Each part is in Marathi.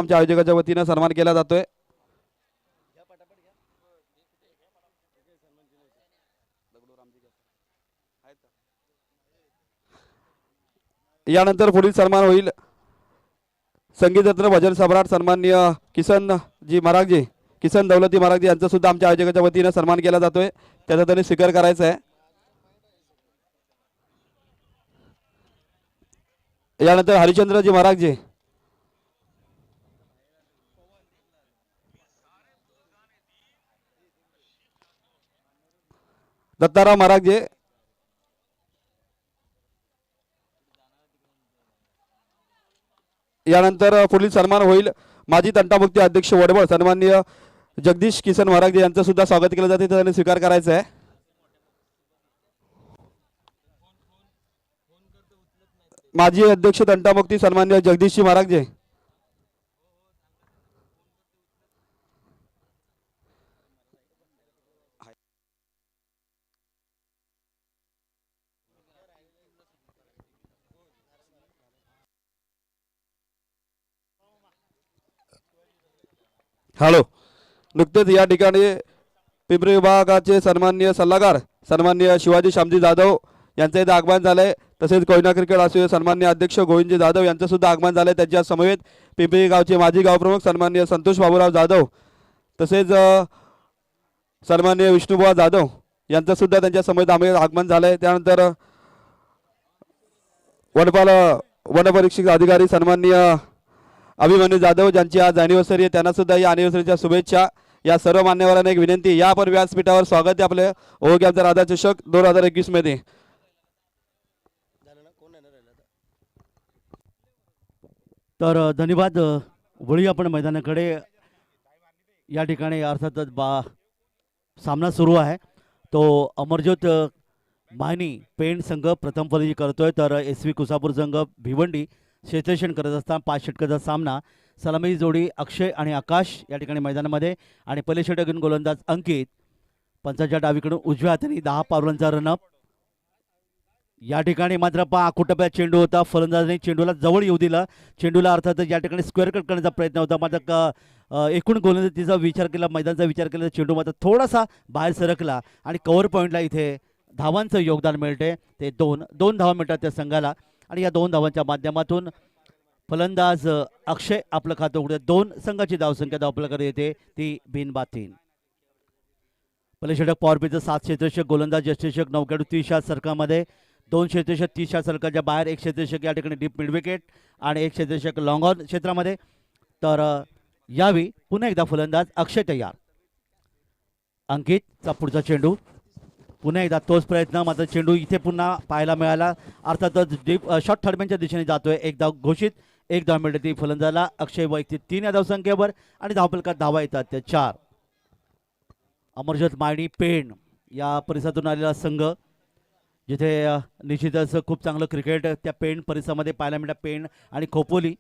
आमच्या आयोजकाच्या वतीने सन्मान केला जातोय। यानंतर पुढील सन्मान होईल संगीत रत्न भजन सम्राट सन्माननीय किसन जी महाराज किसन दौलती महाराज यांचा सुद्धा आमच्या आयोजकाच्या वतीने सन्मान केला जातोय, त्याचा त्यांनी स्वीकार करायचा आहे। यानंतर हरिचंद्रजी महाराज दत्ताराम महाराज यानंतर पुढील सन्मान होईल माजी तंटामुक्ती अध्यक्ष वडबळ सन्माननीय जगदीश किसन महाराज यांचं सुद्धा स्वागत केलं जाते, त्यांनी स्वीकार करायचा आहे। माजी अध्यक्ष तंटामुक्ती सन्माननीय जगदीशजी महाराज हॅलो, नुकतेच या ठिकाणी पिंपरी विभागाचे सन्माननीय सल्लागार सन्माननीय शिवाजी श्यामजी जाधव यांचं इथे आगमन झालंय, तसेच कोयना क्रिकेट असोसिएशन सन्माननीय अध्यक्ष गोविंदजी जाधव यांचं सुद्धा आगमन झालंय। त्यांच्या समवेत पिंपरी गावचे माजी गावप्रमुख सन्माननीय संतोष बाबूराव जाधव तसेच सन्माननीय विष्णुबुवा जाधव यांचं सुद्धा त्यांच्या समवेत आगमन झालंय। त्यानंतर वनपरीक्षक अधिकारी सन्माननीय अभिमन्यू जाधव ज्यांची आज अॅनिव्हर्सरी आहे, त्यांना सुद्धा या अॅनिव्हर्सरीच्या शुभेच्छा। या सर्व मान्यवरांना एक विनंती, या पर व्यासपीठावर स्वागत आहे आपले ओळखीचा राधा चषक 2021 मध्ये। तर धन्यवाद। वळी आपण मैदानाकडे या ठिकाणी अर्थातच सामना सुरू आहे तो अमरज्योत मायनी पेंट संघ प्रथम फलंदाजी करतोय, तर SV कुसापूर संघ भिवंडी क्षेत्ररक्षण करत असताना 5 षटकाचा सामना। सलामी जोडी अक्षय आणि आकाश या ठिकाणी मैदानामध्ये आणि पहिले षटक घेऊन गोलंदाज अंकित पंचाच्या डावीकडून उजव्या हाताने 10 पावलांचा रनअप। या ठिकाणी मात्र आकुटप्यात चेंडू होता, फलंदाजाने चेंडूला जवळ येऊ दिला, चेंडूला अर्थातच या ठिकाणी स्क्वेअर कट करण्याचा प्रयत्न होता, मात्र एकूण गोलंदाजीचा विचार केला, मैदानाचा विचार केला, चेंडू मात्र थोडासा बाहेर सरकला आणि कव्हर पॉईंटला इथे धावांचं योगदान मिळते। ते दोन धावा मिळतात त्या संघाला आणि या 2 धावांच्या माध्यमातून फलंदाज अक्षय आपलं खातं उघडते। 2 संघाची धावसंख्या धावफलकाकडे येते ती बिनबाद 3। पहिले षटक पॉवर प्लेचं 7 क्षेत्ररक्षक गोलंदाज यष्टिरक्षक 9 खेळाडू 30 षटक सर्कलमध्ये, 2 क्षेत्ररक्षक 30 षटक सर्कलच्या बाहेर, 1 क्षेत्ररक्षक या ठिकाणी डीप मिड विकेट आणि 1 क्षेत्ररक्षक लॉंग ऑन क्षेत्रामध्ये। तर यावेळी पुन्हा एकदा फलंदाज अक्षय तयार, अंकितचा पुढचा चेंडू, पुन्हा एकदा तोच प्रयत्न, मात्र चेंडू इथे पुन्हा पाहायला मिळाला, अर्थातच डीप शॉर्ट थर्डमॅनच्या दिशेने जातोय। एक धाव घोषित, 1 धाव मिळते ती फलंदाजाला अक्षय वैयक्तिक 3 या धावसंख्येवर आणि धावफलकात धावा येतात त्या 4। अमरज्योत मायणी पेण या परिसरातून आलेला संघ, जिथे निश्चितच खूप चांगलं क्रिकेट त्या पेण परिसरामध्ये पाहायला मिळतं। पेण आणि खोपोली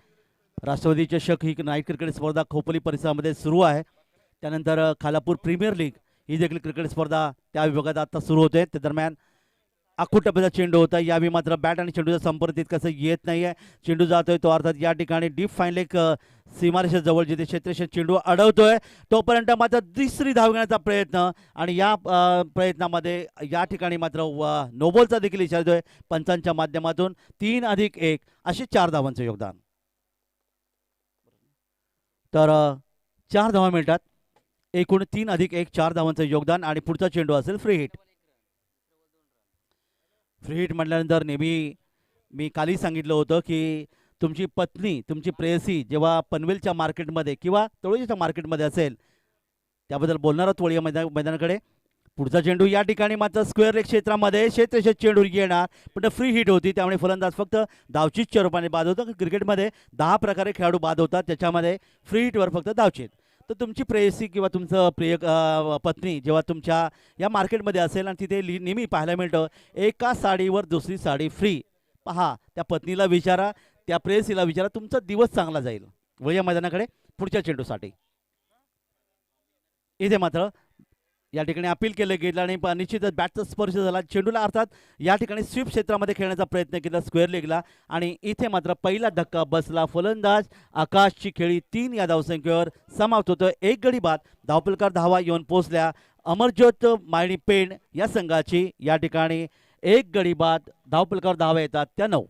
राष्ट्रवादी चषक ही नाईट क्रिकेट स्पर्धा खोपोली परिसरामध्ये सुरू आहे। त्यानंतर खालापूर प्रीमियर लीग ही देखील क्रिकेट स्पर्धा त्या विभागात आता सुरू होते। त्या दरम्यान आकुटप्याचा चेंडू होता, यावेळी मात्र बॅट आणि चेंडूचा संपर्क तितकासा येत नाही आहे, चेंडू जातोय तो अर्थात या ठिकाणी डीप फाईन लेग सीमारेषेजवळ जिथे क्षेत्ररक्षक चेंडू अडवतोय तोपर्यंत मात्र 3री धाव घेण्याचा प्रयत्न आणि या प्रयत्नामध्ये या ठिकाणी मात्र नोबॉलचा देखील इशारा देतोय पंचांच्या माध्यमातून। 3+1 असे 4 धावांचं योगदान, तर 4 धावा मिळतात, एकूण 3+1 4 धावांचं योगदान आणि पुढचा चेंडू असेल फ्री हिट। फ्री हिट म्हटल्यानंतर नेहमी मी कालही सांगितलं होतं की तुमची पत्नी तुमची प्रेयसी जेव्हा पनवेलच्या मार्केटमध्ये किंवा तळोजीच्या मार्केटमध्ये असेल त्याबद्दल बोलणार आहोत वळीया मैदानाकडे। पुढचा चेंडू या ठिकाणी मात्र स्क्वेअर लेग क्षेत्रामध्ये क्षेत्ररक्षक चेंडू येणार, पण फ्री हिट होती, त्यामुळे फलंदाज फक्त धावचीतच्या रूपाने बाद होतं। क्रिकेटमध्ये 10 प्रकारे खेळाडू बाद होतात, त्याच्यामध्ये फ्री हिटवर फक्त धावचीत। तर तुमची प्रेयसी किंवा तुमचं प्रिय पत्नी जेव्हा तुमच्या या मार्केटमध्ये असेल आणि तिथे नेहमी पाहायला मिळतं एका साडीवर दुसरी साडी फ्री, पहा त्या पत्नीला विचारा, त्या प्रेयसीला विचारा, तुमचा दिवस चांगला जाईल। वळूया मैदानाकडे पुढच्या चेंडूसाठी। इथे मात्र या ठिकाणी अपील केलं गेलं आणि निश्चितच बॅटचा स्पर्श झाला चेंडूला, अर्थात या ठिकाणी स्वीप क्षेत्रामध्ये खेळण्याचा प्रयत्न केला स्क्वेअर लेगला आणि इथे मात्र पहिला धक्का बसला. फलंदाज आकाशची खेळी 3 या धावसंख्येवर समाप्त होतं. एक गडी बाद. धावपलकार धावा येऊन पोहोचल्या. अमरज्योत मायणी पेण या संघाची या ठिकाणी एक गडी बाद. धावपलकार धावा येतात त्या 9.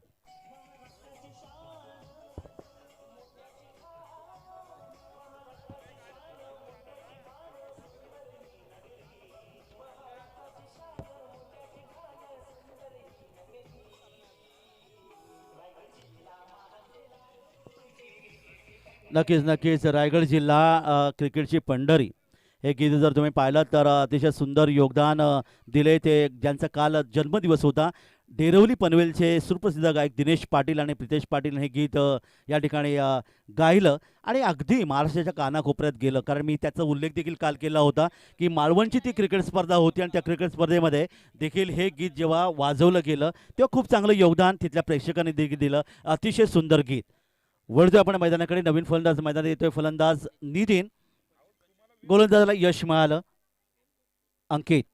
नक्कीच नक्कीच रायगड जिल्हा क्रिकेटची पंढरी हे गीत जर तुम्ही पाहिलं तर अतिशय सुंदर योगदान दिले. ते ज्यांचा काल जन्मदिवस होता, डेरवली पनवेलचे सुप्रसिद्ध गायक दिनेश पाटील आणि प्रितेश पाटील हे गीत या ठिकाणी गायलं आणि अगदी महाराष्ट्राच्या कानाकोपऱ्यात गेलं. कारण मी त्याचा उल्लेख देखील काल केला होता की मालवणची ती क्रिकेट स्पर्धा होती आणि त्या क्रिकेट स्पर्धेमध्ये देखील हे गीत जेव्हा वाजवलं गेलं तेव्हा खूप चांगलं योगदान तिथल्या प्रेक्षकांनी देखील दिलं. अतिशय सुंदर गीत. वळतोय आपण मैदानाकडे. नवीन फलंदाज मैदानात येतोय. फलंदाज नितीन. गोलंदाजाला यश मिळालं. अंकित.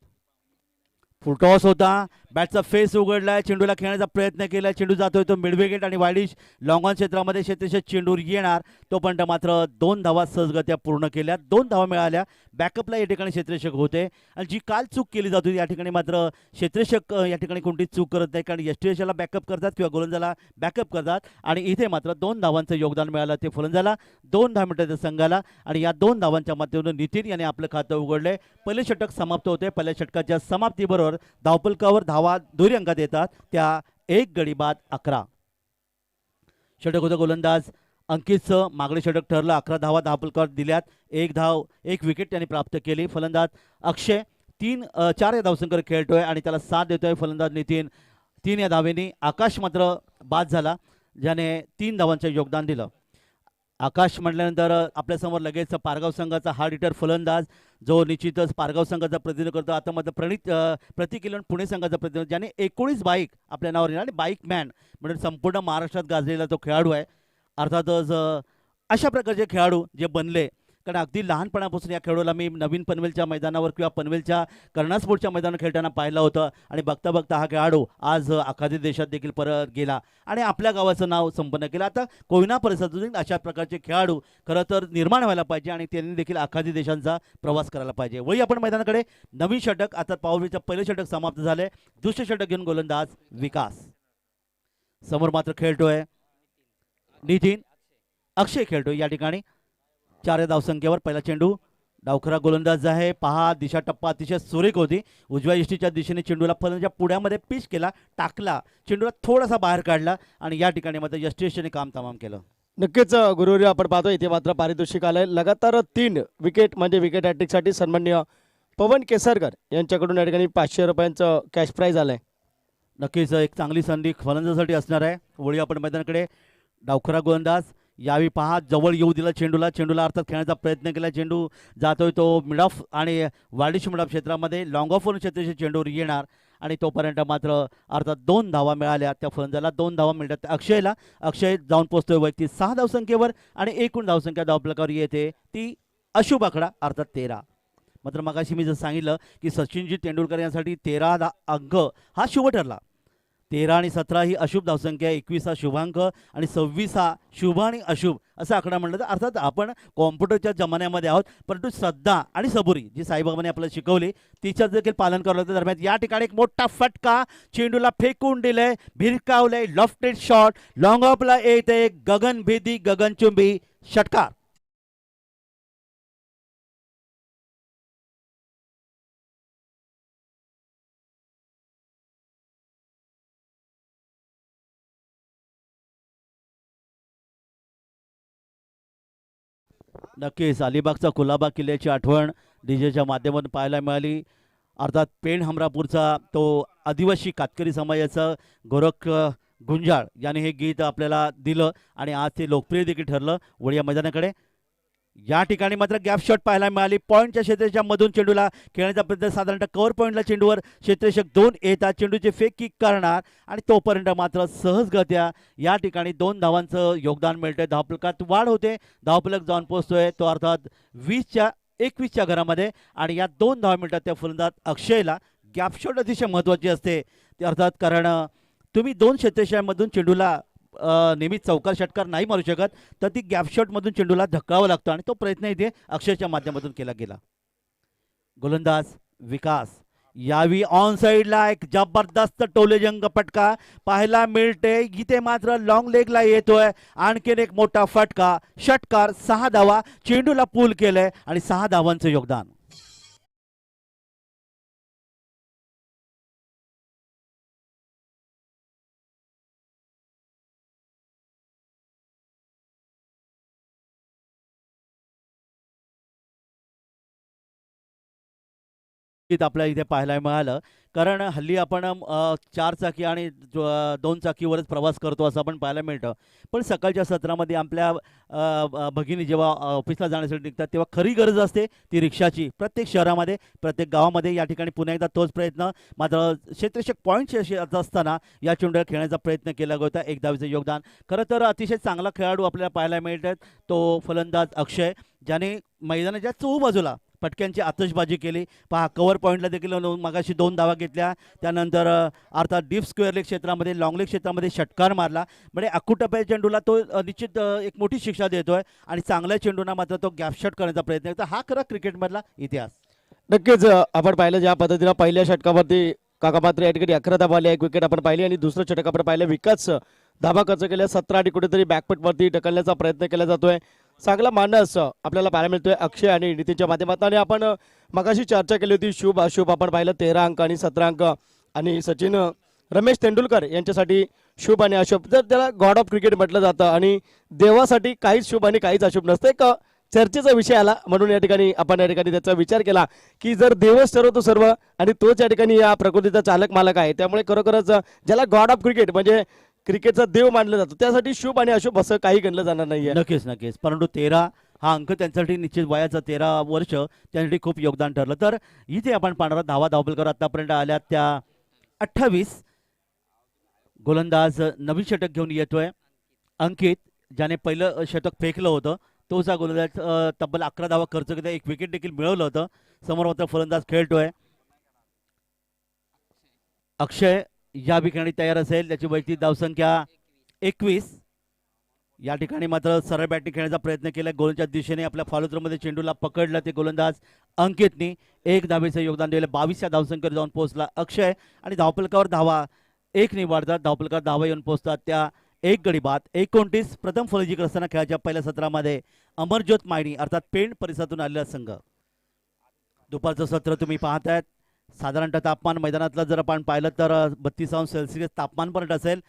फुलटॉस होता. बॅटचा फेस उघडलाय. चेंडूला खेळण्याचा प्रयत्न केला. चेंडू जातोय तो मिडविकेट आणि वायडिश लॉंग ऑन क्षेत्रामध्ये क्षेत्ररक्षक चेंडूर येणार. तोपर्यंत मात्र 2 धावा सहजगत्या पूर्ण केल्या. 2 धावा मिळाल्या. बॅकअपला या ठिकाणी क्षेत्ररक्षक होते आणि जी काल चूक केली जात होती या ठिकाणी मात्र क्षेत्ररक्षक या ठिकाणी कोणतीच चूक करत नाही, कारण यष्टीयशाला बॅकअप करतात किंवा गोलंदाजाला बॅकअप करतात आणि इथे मात्र 2 धावांचं योगदान मिळालं ते फलंदाजाला. 2 धावा मिळतात संघाला आणि या 2 धावांच्या माध्यमातून नितीन याने आपलं खातं उघडलंय. पहिले षटक समाप्त होते. पहिल्या षटकाच्या समाप्तीबरोबर धावपलकावर धावा दुहेरी अंकात येतात त्या 1 गडी बाद 11. षटक होतं गोलंदाज अंकितचं. मागणी षटक ठरलं. 11 धावा धावपलकावर दिल्यात. 1 धाव 1 विकेट त्यांनी प्राप्त केली. फलंदाज अक्षय 4 या धावसंख्येवर खेळतोय आणि त्याला साथ देतोय फलंदाज नितीन 3 या धावेने. आकाश मात्र बाद झाला ज्याने 3 धावांचं योगदान दिलं. आकाश म्हटल्यानंतर आपल्यासमोर लगेच पारगाव संघाचा हार्ड हिटर फलंदाज जो निश्चितच पारगाव संघाचा प्रतिनिधित्व करतो. आता मात्र प्रतीक इलन पुणे संघाचा प्रतिनिधित्व, ज्याने 19 बाईक आपल्या नावावर येणार आणि बाईक मॅन म्हणून संपूर्ण महाराष्ट्रात गाजलेला तो खेळाडू आहे. अर्थातच अशा प्रकारचे खेळाडू जे बनले, कारण अगदी लहानपणापासून या खेळाडूला मी नवीन पनवेलच्या मैदानावर किंवा पनवेलच्या कर्णास्पोर्टच्या मैदानावर खेळताना पाहिलं होतं आणि बघता बघता हा खेळाडू आज आखाती देशात देखील परत गेला आणि आपल्या गावाचं नाव संपन्न केलं. आता कोयना परिसरातून अशा प्रकारचे खेळाडू खरं तर निर्माण व्हायला पाहिजे आणि त्यांनी देखील आखाती देशांचा प्रवास करायला पाहिजे. वळी आपण मैदानाकडे. नवीन षटक आता पावरीचं पहिलं षटक समाप्त झाले. दुसरे षटक घेऊन गोलंदाज विकास. समोर मात्र खेळतोय नितीन. अक्षय खेळतोय या ठिकाणी 4 या धावसंख्येवर. पहिला चेंडू. डावखरा गोलंदाज आहे. पहा दिशा टप्पा अतिशय सुरेख होती. उजव्या यष्टीच्या दिशेने चेंडूला फलंदाजाच्या पुढ्यामध्ये पिच केला, टाकला, चेंडूला थोडासा बाहेर काढला आणि या ठिकाणी मात्र यष्टीने काम तमाम केलं. नक्कीच गुरुवारी आपण पाहतो इथे मात्र पारितोषिक आलंय. लगातार 3 विकेट म्हणजे विकेट हॅट्रिकसाठी सन्माननीय पवन केसरकर यांच्याकडून या ठिकाणी 500 रुपयांचं कॅश प्राईज आलंय. नक्कीच एक चांगली संधी फलंदाजासाठी असणार आहे. वळी आपण मैदानाकडे. डावखरा गोलंदाज यावेळी पहा जवळ येऊ दिला चेंडूला. चेंडूला अर्थात खेळण्याचा प्रयत्न केला. चेंडू जातोय तो मिड ऑफ आणि वार्डिश मिड ऑफ क्षेत्रामध्ये लॉंग ऑफवरून क्षेत्राच्या चेंडूवर येणार आणि तोपर्यंत मात्र अर्थात 2 धावा मिळाल्या त्या फलंदाजाला. 2 धावा मिळतात अक्षयला. अक्षय जाऊन पोहोचतोय वैयक्तिक 6 धावसंख्येवर आणि एकूण धावसंख्या धावपलकावर येते ती अशुभ आकडा अर्थात 13. मात्र मगाशी मी जसं सांगितलं की सचिनजी तेंडुलकर यांसाठी 13 अंक हा शुभ ठरला. 13 आणि 17 ही अशुभ धावसंख्या, 21 हा शुभांक आणि 26 हा शुभ आणि अशुभ असा आकडा म्हणलं तर अर्थात आपण कॉम्प्युटरच्या जमान्यामध्ये आहोत, परंतु श्रद्धा आणि सबुरी जी साईबाबांनी आपल्याला शिकवली तिच्यात देखील पालन करावं लागतं. दरम्यान या ठिकाणी एक मोठा फटका चेंडूला फेकून दिलंय, भिरकावलंय, लॉफ्टेड शॉट लॉंग ऑफला येते. गगनभेदी गगनचुंबी षटकार. नक्कीच अलिबागचा कुलाबा किल्ल्याची आठवण डीजेच्या माध्यमातून पाहायला मिळाली. अर्थात पेण हमरापूरचा तो आदिवासी कातकरी समाजाचा गोरख गुंजाळ याने हे गीत आपल्याला दिलं आणि आज ते लोकप्रिय देखील ठरलं. वळी या मैदानाकडे. या ठिकाणी मात्र गॅप शॉट पाहायला मिळाली. पॉईंटच्या क्षेत्राच्या मधून चेंडूला खेळण्याचा प्रयत्न, साधारणतः कव्हर पॉईंटला चेंडूवर क्षेत्ररक्षक 2 येतात. चेंडूचे फेक किक करणार आणि तोपर्यंत मात्र सहजगत्या या ठिकाणी 2 धावांचं योगदान मिळतंय. धावफलकात वाढ होते. धावफलक जाऊन पोहोचतोय तो अर्थात 20च्या 21च्या घरामध्ये आणि या 2 धावा मिळतात त्या फलंदाज अक्षयला. गॅप शॉट अतिशय महत्त्वाची असते ते अर्थात, कारण तुम्ही 2 क्षेत्रक्षामधून चेंडूला नेहमी चौकार षटकार नाही मारू शकत, तर ती गॅप शॉटमधून चेंडूला धक्कावा लागतो आणि तो प्रयत्न इथे अक्षयच्या माध्यमातून केला गेला. गोलंदाज विकास यावी ऑन साईडला एक जबरदस्त टोलेजंग फटका पाहायला मिळते. इथे मात्र लॉंग लेगला येतोय आणखीन एक मोठा फटका. षटकार 6 धावा चेंडूला पूल केलंय आणि 6 धावांचं योगदान. आपल्याला इथे पाहायला मिळालं, कारण हल्ली आपण 4 चाकी आणि 2 चाकीवरच प्रवास करतो असं आपण पाहायला मिळतं. पण सकाळच्या सत्रामध्ये आपल्या भगिनी जेव्हा ऑफिसला जाण्यासाठी निघतात तेव्हा खरी गरज असते ती रिक्षाची. प्रत्येक शहरामध्ये प्रत्येक गावामध्ये या ठिकाणी पुन्हा एकदा तोच प्रयत्न, मात्र क्षेत्ररक्षक पॉईंटशी अशी असताना या चेंडूला खेळण्याचा प्रयत्न केला होता. 1 धावेचं योगदान. खरं तर अतिशय चांगला खेळाडू आपल्याला पाहायला मिळतात तो फलंदाज अक्षय, ज्याने मैदानाच्या चहूबाजूला फटक्यांची आतषबाजी केली. पहा कव्हर पॉईंटला देखील मगाशी 2 धावा घेतल्या. त्यानंतर अर्थात डीप स्क्वेअर लेग क्षेत्रामध्ये लॉंग लेग क्षेत्रामध्ये षटकार मारला. म्हणजे अक्कुटप्प्या चेंडूला तो निश्चित एक मोठी शिक्षा देतोय आणि चांगल्या चेंडूंना मात्र तो गॅप शॉट करण्याचा प्रयत्न करतो. हा खरा क्रिकेटमधला इतिहास. नक्कीच आपण पाहिलं ज्या पद्धतीनं पहिल्या षटकावरती काका मात्र या ठिकाणी 11 धावा आल्या, 1 विकेट आपण पाहिली आणि दुसरं षटक आपण पाहिलं विकास धाबा खर्च केल्या 17 आणि कुठेतरी बॅकफुटवरती ढकलण्याचा प्रयत्न केला जातोय. चांगला मानस आपल्याला पाहायला मिळतोय अक्षय आणि नितीनच्या माध्यमातून. आणि आपण मगाशी चर्चा केली होती शुभ अशुभ आपण पाहिलं 13 अंक आणि 17 अंक आणि सचिन रमेश तेंडुलकर यांच्यासाठी शुभ आणि अशुभ. जर त्याला गॉड ऑफ क्रिकेट म्हटलं जातं आणि देवासाठी काहीच शुभ आणि काहीच अशुभ नसतं. एक चर्चेचा विषय आला म्हणून या ठिकाणी आपण या ठिकाणी त्याचा विचार केला की जर देवच ठरवतो सर्व आणि तोच या ठिकाणी या प्रकृतीचा चालक मालक आहे, त्यामुळे खरोखरच ज्याला गॉड ऑफ क्रिकेट म्हणजे क्रिकेटचा देव मानलं जातो त्यासाठी शुभ आणि अशुभ असं काही गणलं जाणार नाहीये. नक्कीच नक्कीच. परंतु 13 हा अंक त्यांच्यासाठी निश्चित वयाचं 13 वर्ष त्यांसाठी खूप योगदान ठरलं. तर इथे आपण पाहणार धावा धावपलकर आतापर्यंत आल्या त्या 28. गोलंदाज नवीन षटक घेऊन येतोय अंकित, ज्याने पहिलं षटक फेकलं होतं. तोच हा गोलंदाज तब्बल 11 धावा खर्च केला, 1 विकेट देखील मिळवलं होतं. समोर मात्र फलंदाज खेळतोय अक्षय. या ठिकाणी तयार असेल, त्याची वैयक्तिक धावसंख्या 21. या ठिकाणी मात्र सरळ बॅटिंग खेळण्याचा प्रयत्न केला. गोलच्या दिशेने आपल्या फॉलोथ्रोमध्ये चेंडूला पकडलं ते गोलंदाज अंकितनी. 1 धावेचं योगदान दिलं. 22 धावसंख्येवर जाऊन पोहोचला अक्षय आणि धावपलकावर धावा 1 निवडतात. धावपलकावर धावा येऊन पोहोचतात त्या 1 गडी बाद. 29 प्रथम फलंदाजी करताना खेळाच्या पहिल्या सत्रामध्ये अमरज्योत मायनी अर्थात पेण परिसरातून आलेला संघ. दुपारचं सत्र तुम्ही पाहतायत. साधारणतः तापमान मैदानातलं जर आपण पाहिलं तर 32°C तापमानपर्यंत असेल.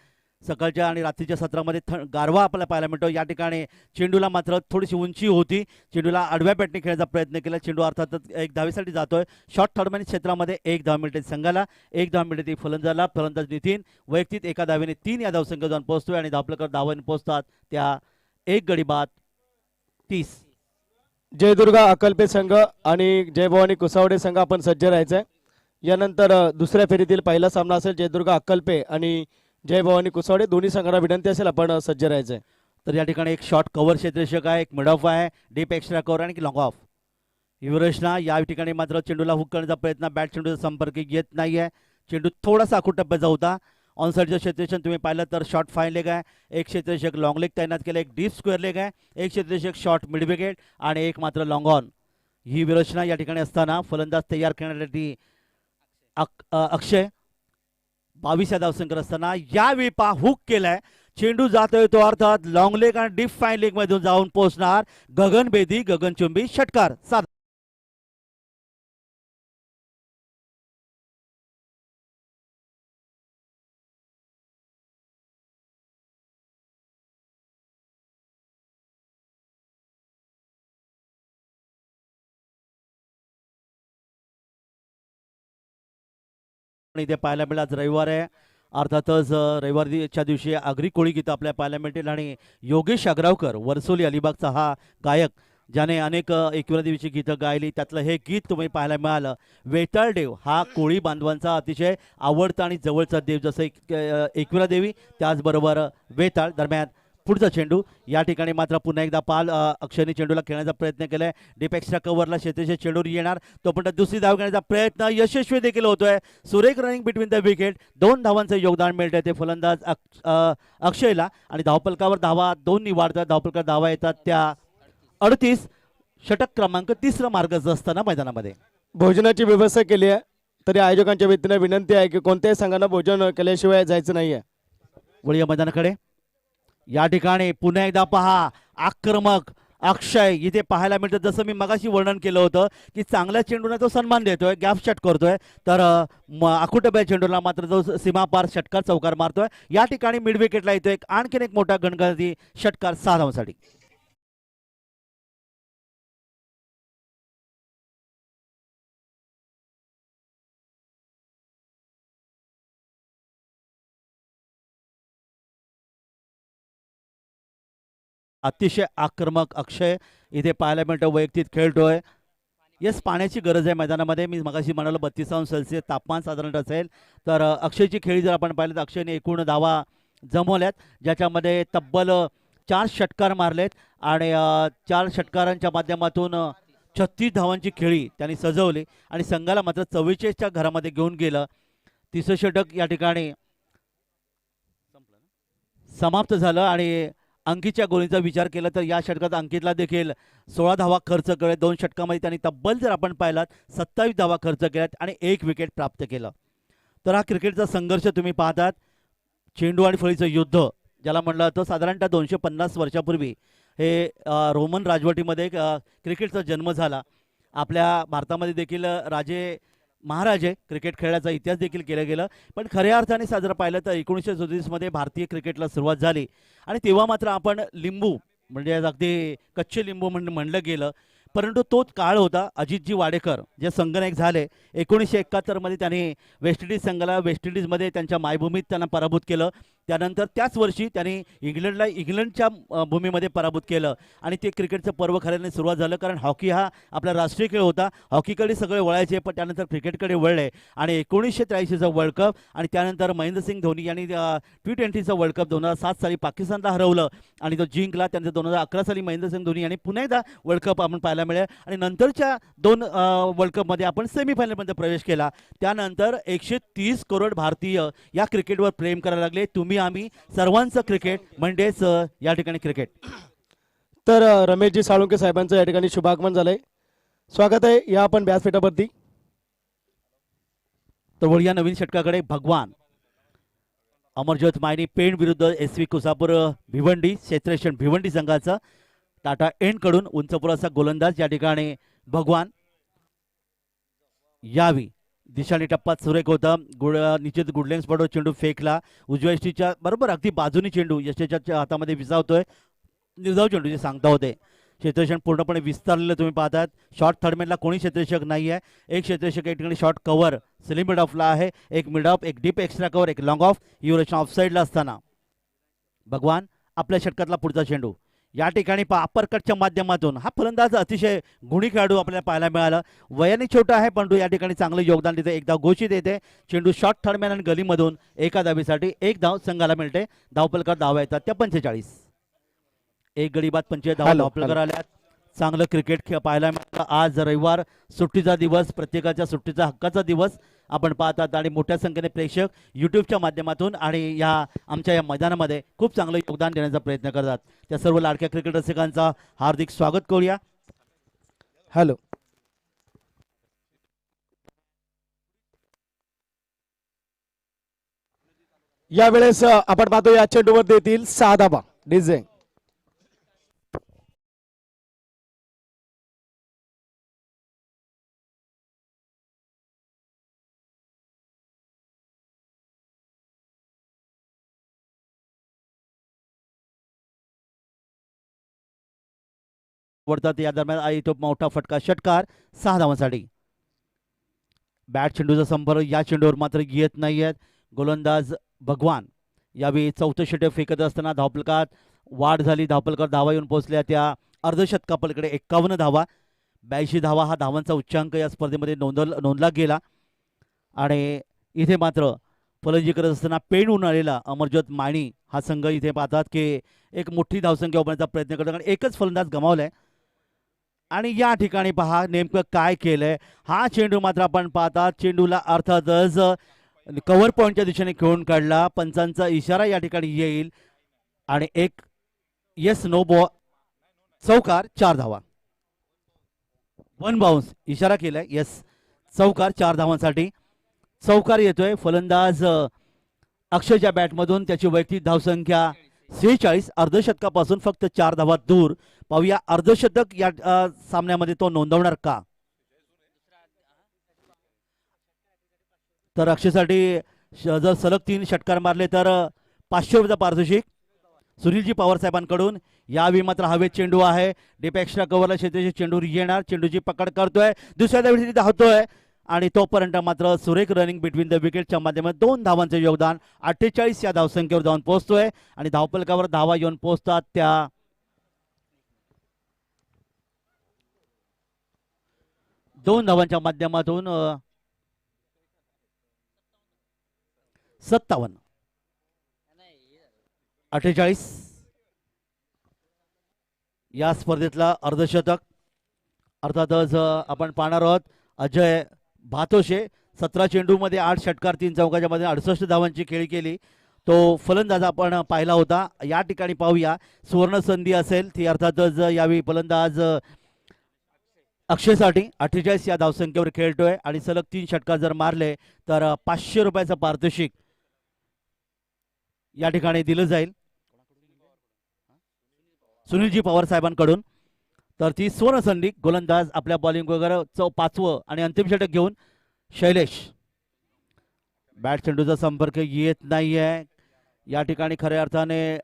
सकाळच्या आणि रात्रीच्या सत्रामध्ये गारवा आपल्याला पाहायला मिळतो. या ठिकाणी चेंडूला मात्र थोडीशी उंची होती. चेंडूला आडव्या बॅटने खेळण्याचा प्रयत्न केला. चेंडू अर्थातच 1 धावेसाठी जातोय. शॉर्ट थर्डमॅन क्षेत्रामध्ये 1 धाव मिळते संघाला, 1 धाव मिळते फलंदाजाला. फलंदाज नितीन वैयक्तिक 1 धावेने 3 या धावसंख्येत जाऊन पोहोचतोय आणि धावपलकर धावाने पोहोचतात त्या 1 गडी बाद 30. जयदुर्गा अकल्पे संघ आणि जयभवानी कुसावडे संघ आपण सज्ज राहायचंय. यानंतर दुसऱ्या फेरीतील पहिला सामना असेल जयदुर्गा अक्कलपे आणि जय भवानी कुसावडे. दोन्ही संघांना विनंती असेल आपण सज्ज राहायचंय. तर या ठिकाणी एक शॉर्ट कव्हर क्षेत्ररक्षक आहे, एक मिड ऑफ आहे, डीप एक्स्ट्रा कव्हर आणि लॉंग ऑफ. युवराजना या ठिकाणी मात्र चेंडूला हुक करण्याचा प्रयत्न, बॅट चेंडूचा संपर्क येत नाहीये. चेंडू थोडासा आखूट टप्प्याचा होता. ऑनसाईडचं क्षेत्ररक्षण तुम्ही पाहिलं तर शॉर्ट फाईन लेग आहे, एक क्षेत्ररक्षक लॉंग लेग तैनात केलं, एक डीप स्क्वेअर लेग आहे, एक क्षेत्ररक्षक शॉर्ट मिड विकेट आणि एक मात्र लॉंग ऑन. ही विरचना या ठिकाणी असताना फलंदाज तयार करण्यासाठी अक्षय 22 धावसंख्येवर असताना यावेळी हुक केलाय. चेंडू जातोय तो अर्थात लॉंग लेग आणि डीप फाईन लेग मधून जाऊन पोहोचणार. गगनभेदी गगनचुंबी षटकार. इथे पाहायला मिळेल आज रविवार आहे, अर्थातच रविवारच्या दिवशी आगरी कोळी गीतं आपल्याला पाहायला मिळतील आणि योगेश अग्रावकर वरसोली अलिबागचा हा गायक ज्याने अनेक एकविरा देवीची गीतं गायली, त्यातलं हे गीत तुम्ही पाहायला मिळालं. वेताळ देव हा कोळी बांधवांचा अतिशय आवडता आणि जवळचा देव, जसं एकविरा देवी त्याचबरोबर वेताळ. दरम्यान पुढचा चेंडू या ठिकाणी मात्र पुन्हा एकदा पाल अक्षयने चेंडूला खेळण्याचा प्रयत्न केलाय. डीप एक्स्ट्रा कव्हरला शेतीचे चेंडूवर येणार तोपर्यंत दुसरी धाव घेण्याचा प्रयत्न यशस्वी देखील होतोय. सुरेख रनिंग बिटवीन द विकेट. 2 धावांचं योगदान मिळतंय ते फलंदाज अक्षयला आणि धावफलकावर धावा 2 निवाडतात. धावफलकावर धावा येतात त्या 38. षटक क्रमांक 3 मार्गस्थ असताना मैदानामध्ये भोजनाची व्यवस्था केली आहे, तरी आयोजकांच्या वतीने विनंती आहे की कोणत्याही संघानं भोजन केल्याशिवाय जायचं नाहीये. वळूया मैदानाकडे. या ठिकाणी पुन्हा एकदा पहा आक्रमक अक्षय इथे पाहायला मिळतं. जसं मी मगाशी वर्णन केलं होतं की चांगल्या चेंडूला तो सन्मान देतोय, गॅप षट करतोय, तर आकुटब्या चेंडूला मात्र जो सीमापार षटकार चौकार मारतोय. या ठिकाणी मिड विकेटला येतोय आणखीन एक मोठा गणगणती षटकार 6 धावांसाठी. अतिशय आक्रमक अक्षय इथे पाहायला मिळतं, वैयक्तिक खेळतोय. येस, पाण्याची गरज आहे मैदानामध्ये. मी मगाशी म्हणालो 32°C तापमान साधारण असेल, तर अक्षयची खेळी जर आपण पाहिलं तर अक्षयने एकूण धावा जमवल्यात, ज्याच्यामध्ये तब्बल 4 षटकार मारलेत आणि 4 षटकारांच्या माध्यमातून 36 धावांची खेळी त्यांनी सजवली आणि संघाला मात्र 44च्या घरामध्ये घेऊन गेलं. तिसरं षटक या ठिकाणी समाप्त झालं आणि अंकितच्या गोळीचा विचार केला तर या षटकात अंकितला देखील 16 धावा खर्च केले. 2 षटकामध्ये त्यांनी तब्बल जर आपण पाहिलात 27 धावा खर्च केल्यात आणि 1 विकेट प्राप्त केलं. तर हा क्रिकेटचा संघर्ष तुम्ही पाहतात. चेंडू आणि फळीचं युद्ध ज्याला म्हणलं जातं. साधारणतः 250 वर्षापूर्वी हे रोमन राजवटीमध्ये क्रिकेटचा जन्म झाला. आपल्या भारतामध्ये देखील राजे महाराजे क्रिकेट खेळाचा इतिहास देखील केलं गेलं. पण खऱ्या अर्थाने साजरं पाहिलं तर 1937मध्ये भारतीय क्रिकेटला सुरुवात झाली आणि तेव्हा मात्र आपण लिंबू म्हणजे अगदी कच्चे लिंबू म्हणलं गेलं. परंतु तोच काळ होता. अजितजी वाडेकर जे संघनायक झाले 1971मध्ये त्यांनी वेस्ट इंडिज संघाला वेस्ट इंडिजमध्ये त्यांच्या मायभूमीत त्यांना पराभूत केलं. त्यानंतर त्याच वर्षी त्यांनी इंग्लंडच्या भूमीमध्ये पराभूत केलं आणि ते क्रिकेटचं पर्व खऱ्याने सुरुवात झालं. कारण हॉकी हा आपला राष्ट्रीय खेळ होता. हॉकीकडे सगळे वळायचे, पण त्यानंतर क्रिकेटकडे वळले आणि 1983चा वर्ल्ड कप आणि त्यानंतर महेंद्रसिंग धोनी यांनी T20चा वर्ल्ड कप 2007 साली पाकिस्तानला हरवलं आणि तो जिंकला. त्यानंतर 2011 साली महेंद्रसिंग धोनी यांनी पुन्हा एकदा वर्ल्ड कप आपण पाहायला मिळेल आणि नंतरच्या 2 वर्ल्ड कपमध्ये आपण सेमीफायनलमध्ये प्रवेश केला. त्यानंतर 130 करोड भारतीय या क्रिकेटवर प्रेम करायला लागले. तुम्ही आम्ही सर्वांचं क्रिकेट म्हणजेच या ठिकाणी क्रिकेट. तर रमेशजी साळुंके साहेबांचं या ठिकाणी शुभागमन झालंय. स्वागत आहे या आपण व्यासपीठावरती. तर वळूया नवीन षटकाकडे. भगवान अमरज्योत मायनी पेण विरुद्ध SV कुसापूर भिवंडी क्षेत्ररक्षण भिवंडी संघाचा टाटा एंड कडून उंचपुराचा गोलंदाज या ठिकाणी भगवान. यावी दिशाने टप्पात सुरेख होता. निश्चित गुडलेन्स पडो चेंडू फेकला उजव्या यष्टीच्या बरोबर अगदी बाजूनी चेंडू यष्टीच्या हातामध्ये विसावतोय. निर्धाव चेंडू जे सांगता होते. क्षेत्ररक्षण पूर्णपणे विस्तारलेलं तुम्ही पाहतात. शॉर्ट थर्डमॅनला कोणी क्षेत्ररक्षक नाही आहे. एक क्षेत्ररक्षक एक ठिकाणी शॉर्ट कव्हर स्लिम मिड ऑफला आहे, एक मिड ऑफ, एक डीप एक्स्ट्रा कव्हर, एक लॉंग ऑफ. ही रचना ऑफसाईडला असताना भगवान आपल्या षटकातला पुढचा चेंडू या ठिकाणी अप्परकटच्या माध्यमातून हा फलंदाज अतिशय गुणी खेळाडू आपल्याला पाहायला मिळाला. वयाने छोटा आहे परंतु या ठिकाणी चांगलं योगदान देते. एक धाव घोषित येते. चेंडू शॉर्ट थर्डमॅन आणि गलीमधून एका धावेसाठी 1 धाव संघाला मिळते. धावफलकावर धावा येतात त्या 45. एक गडी बाद 25 धावा धावफलकावर आल्यात. चांगलं क्रिकेट पाहायला मिळालं. आज रविवार सुट्टीचा दिवस, प्रत्येकाच्या सुट्टीचा हक्काचा दिवस आपण पाहतात आणि मोठ्या संख्येने प्रेक्षक यूट्यूबच्या माध्यमातून आणि या आमच्या या मैदानामध्ये खूप चांगलं योगदान देण्याचा प्रयत्न करतात. त्या सर्व लाडक्या क्रिकेट रसिकांचा हार्दिक स्वागत करूया. हॅलो. यावेळेस आपण पाहतो या चेंडूवर देतील 6 धावा डीजे. वरतात या दरम्यान तो मोठा फटका षटकार 6 धावांसाठी. बॅट चेंडूचा संपर्क या चेंडूवर मात्र येत नाही आहेत. गोलंदाज भगवान यावेळी 4थं षटक फेकत असताना धावफलकात वाढ झाली. धावफलकावर धावा येऊन पोहोचल्या त्या अर्धशतकापलीकडे 51 धावा. 82 धावा हा धावांचा उच्चांक या स्पर्धेमध्ये नोंदला गेला आणि इथे मात्र फलंदाजी करत असताना पेणहून आलेला अमरज्योत मायनी हा संघ इथे पाहतात की एक मोठी धावसंख्या उभारण्याचा प्रयत्न करतो, कारण एकच फलंदाज गमावलाय. आणि या ठिकाणी पहा नेमकं काय केलंय. हा चेंडू मात्र आपण पाहता चेंडूला अर्थातच कव्हर पॉईंटच्या दिशेने खेळून काढला. पंचांचा इशारा या ठिकाणी येईल आणि एक येस नो बॉल, चौकार, 4 धावा. 1 बाउन्स इशारा केलाय. येस, चौकार 4 धावांसाठी. चौकार येतोय फलंदाज अक्षयच्या बॅटमधून. त्याची वैयक्तिक धावसंख्या 46. अर्धशतकापासून फक्त 4 धावा दूर. पाहूया अर्धशतक या सामन्यामध्ये तो नोंदवणार का. तर अक्षयसाठी जर सलग 3 षटकार मारले तर 500 रुपयाचं पारितोषिक सुनीलजी पवार साहेबांकडून. यावेळी मात्र हवेत चेंडू आहे. डीप एक्स्ट्रा कव्हरला क्षेत्राची चेंडू येणार. चेंडूची पकड करतोय, दुसऱ्या धावेसाठी धावतोय आणि तोपर्यंत मात्र सुरेख रनिंग बिटवीन द विकेटच्या माध्यमातून 2 धावांचे योगदान. 48 या धावसंख्येवर जाऊन पोहोचतोय आणि धावफलकावर धावा येऊन पोहोचतात त्या 2 धावांच्या माध्यमातून 57, 48 या स्पर्धेतला अर्धशतक. अर्थातच आपण पाहणार आहोत अजय भातोशे 17 चेंडूमध्ये 8 षटकार 3 चौकाच्या मध्ये 68 धावांची खेळी केली. तो फलंदाज आपण पाहिला होता. या ठिकाणी पाहूया सुवर्ण संधी असेल ती अर्थातच यावेळी फलंदाज अक्षयसाठी 48 या धावसंख्येवर खेळतोय आणि सलग 3 षटकार जर मारले तर 500 रुपयाचं पारितोषिक या ठिकाणी दिलं जाईल सुनीलजी पवार साहेबांकडून. तर ती सुवर्ण संधी. गोलंदाज आपल्या बॉलिंग वगैरे 5वं आणि अंतिम षटक घेऊन शैलेश. बॅट चेंडूचा संपर्क येत नाहीये. या ठिकाणी खऱ्या अर्थाने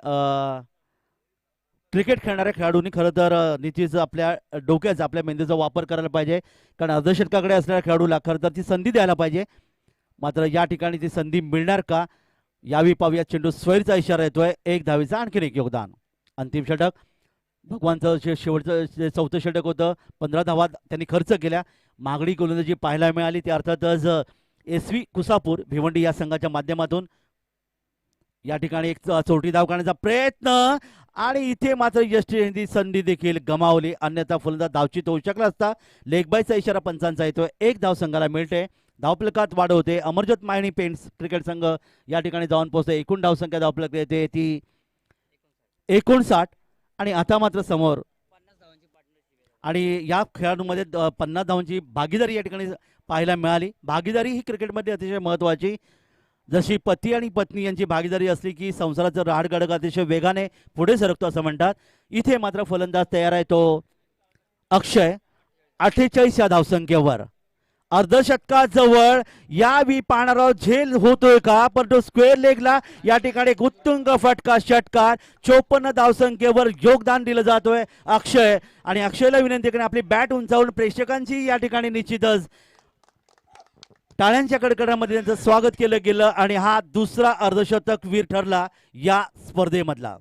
क्रिकेट खेळणाऱ्या खेळाडूंनी खरं तर निश्चितच आपल्या डोक्याचा आपल्या मेंदूचा वापर करायला पाहिजे, कारण अर्धशतकाकडे असणाऱ्या खेळाडूला खरं तर ती संधी द्यायला पाहिजे. मात्र या ठिकाणी ती संधी मिळणार का यावेळी पाहूया. चेंडू स्वैरचा इशारा येतोय. 1 धावेचा आणखीन एक योगदान. अंतिम षटक भगवानचं शेवटचं 4थं षटक होतं. 15 धावा त्यांनी खर्च केल्या. मागणी गोलंदाजी पाहायला मिळाली ती अर्थातच SV कुसापूर भिवंडी या संघाच्या माध्यमातून. या ठिकाणी एक चौथी धाव करण्याचा प्रयत्न आणि इथे मात्र यष्टी संधी देखील गमावली, अन्यथा फलंदाज धावचित होऊ शकला असता. लेगबायचा इशारा पंचांचा येतोय. 1 धाव संघाला मिळते. धावफलकात वाढ होते. अमरज्योत मायणी पेंट्स क्रिकेट संघ या ठिकाणी जाऊन पोहोचते. एकूण धावसंख्या धावफलक येते ती 59 आणि आता मात्र समोर आणि या खेळाडूंमध्ये 50 धावांची भागीदारी या ठिकाणी पाहायला मिळाली. भागीदारी ही क्रिकेटमध्ये अतिशय महत्त्वाची. जशी पती आणि पत्नी यांची भागीदारी असली की संसाराचं राहडगाडग अतिशय वेगाने पुढे सरकतो असं म्हणतात. इथे मात्र फलंदाज तयार आहे तो अक्षय. 48 या धावसंख्येवर अर्धशतकाजवळ यावेळी पाहणारा झेल होतोय का, पण तो स्क्वेअर लेगला या ठिकाणी एक उत्तुंग फटका षटकार. 54 धावसंख्येवर योगदान दिलं जातोय अक्षय. आणि अक्षयला विनंती करून आपली बॅट उंचावून प्रेक्षकांची या ठिकाणी निश्चितच टाळ्यांच्या कडकडामध्ये त्यांचं स्वागत केलं गेलं आणि हा दुसरा अर्धशतक वीर ठरला या स्पर्धेमधला.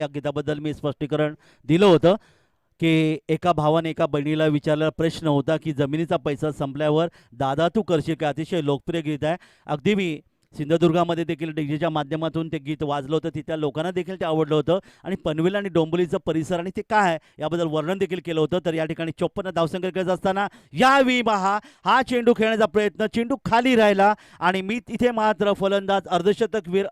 या गीताबद्दल मी स्पष्टीकरण दिलं होतं की एका भावाने एका बहिणीला विचारलेला प्रश्न होता की जमिनीचा पैसा संपल्यावर दादा तू करशील का. अतिशय लोकप्रिय गीत आहे. अगदी मी सिंधुदुर्गामध्ये देखील डीजेच्या माध्यमातून ते गीत वाजलं होतं. तिथल्या लोकांना देखील ते आवडलं होतं आणि पनवेल आणि डोंबिवलीचं परिसर आणि ते काय आहे याबद्दल वर्णन देखील केलं होतं. तर या ठिकाणी 54 धावसंख्या खेळत असताना यावेळी हा चेंडू खेळण्याचा प्रयत्न, चेंडू खाली राहिला आणि मी तिथे मात्र फलंदाज अर्धशतकवीर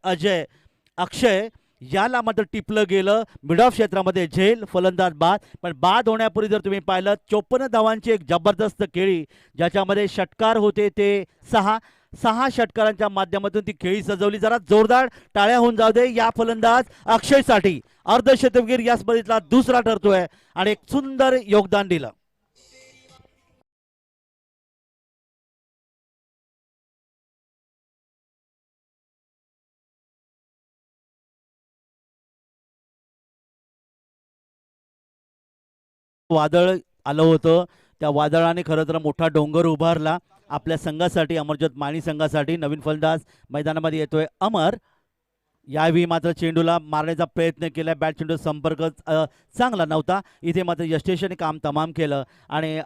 अक्षय याला मात्र टिपलं गेलं. मिड ऑफ क्षेत्रामध्ये झेल, फलंदाज बाद. पण बाद होण्यापूर्वी जर तुम्ही पाहिलं 54 धावांची एक जबरदस्त खेळी ज्याच्यामध्ये षटकार होते ते 6 षटकारांच्या माध्यमातून ती खेळी सजवली. जरा जोरदार टाळ्या होऊन जाऊ दे या फलंदाज अक्षयसाठी. अर्धशतकवीर या स्पर्धेतला दुसरा ठरतोय आणि एक सुंदर योगदान दिलं. वादळ आलं होतं. त्या वादळाने खरं तर मोठा डोंगर उभारला आपल्या संघासाठी, अमरज्योत मायणी संघासाठी. नवीन फलंदाज मैदानामध्ये येतोय अमर. यावेळी मात्र चेंडूला मारण्याचा प्रयत्न केला, बॅट चेंडू संपर्क चांगला नव्हता. इथे मात्र यशेशने काम तमाम केलं आणि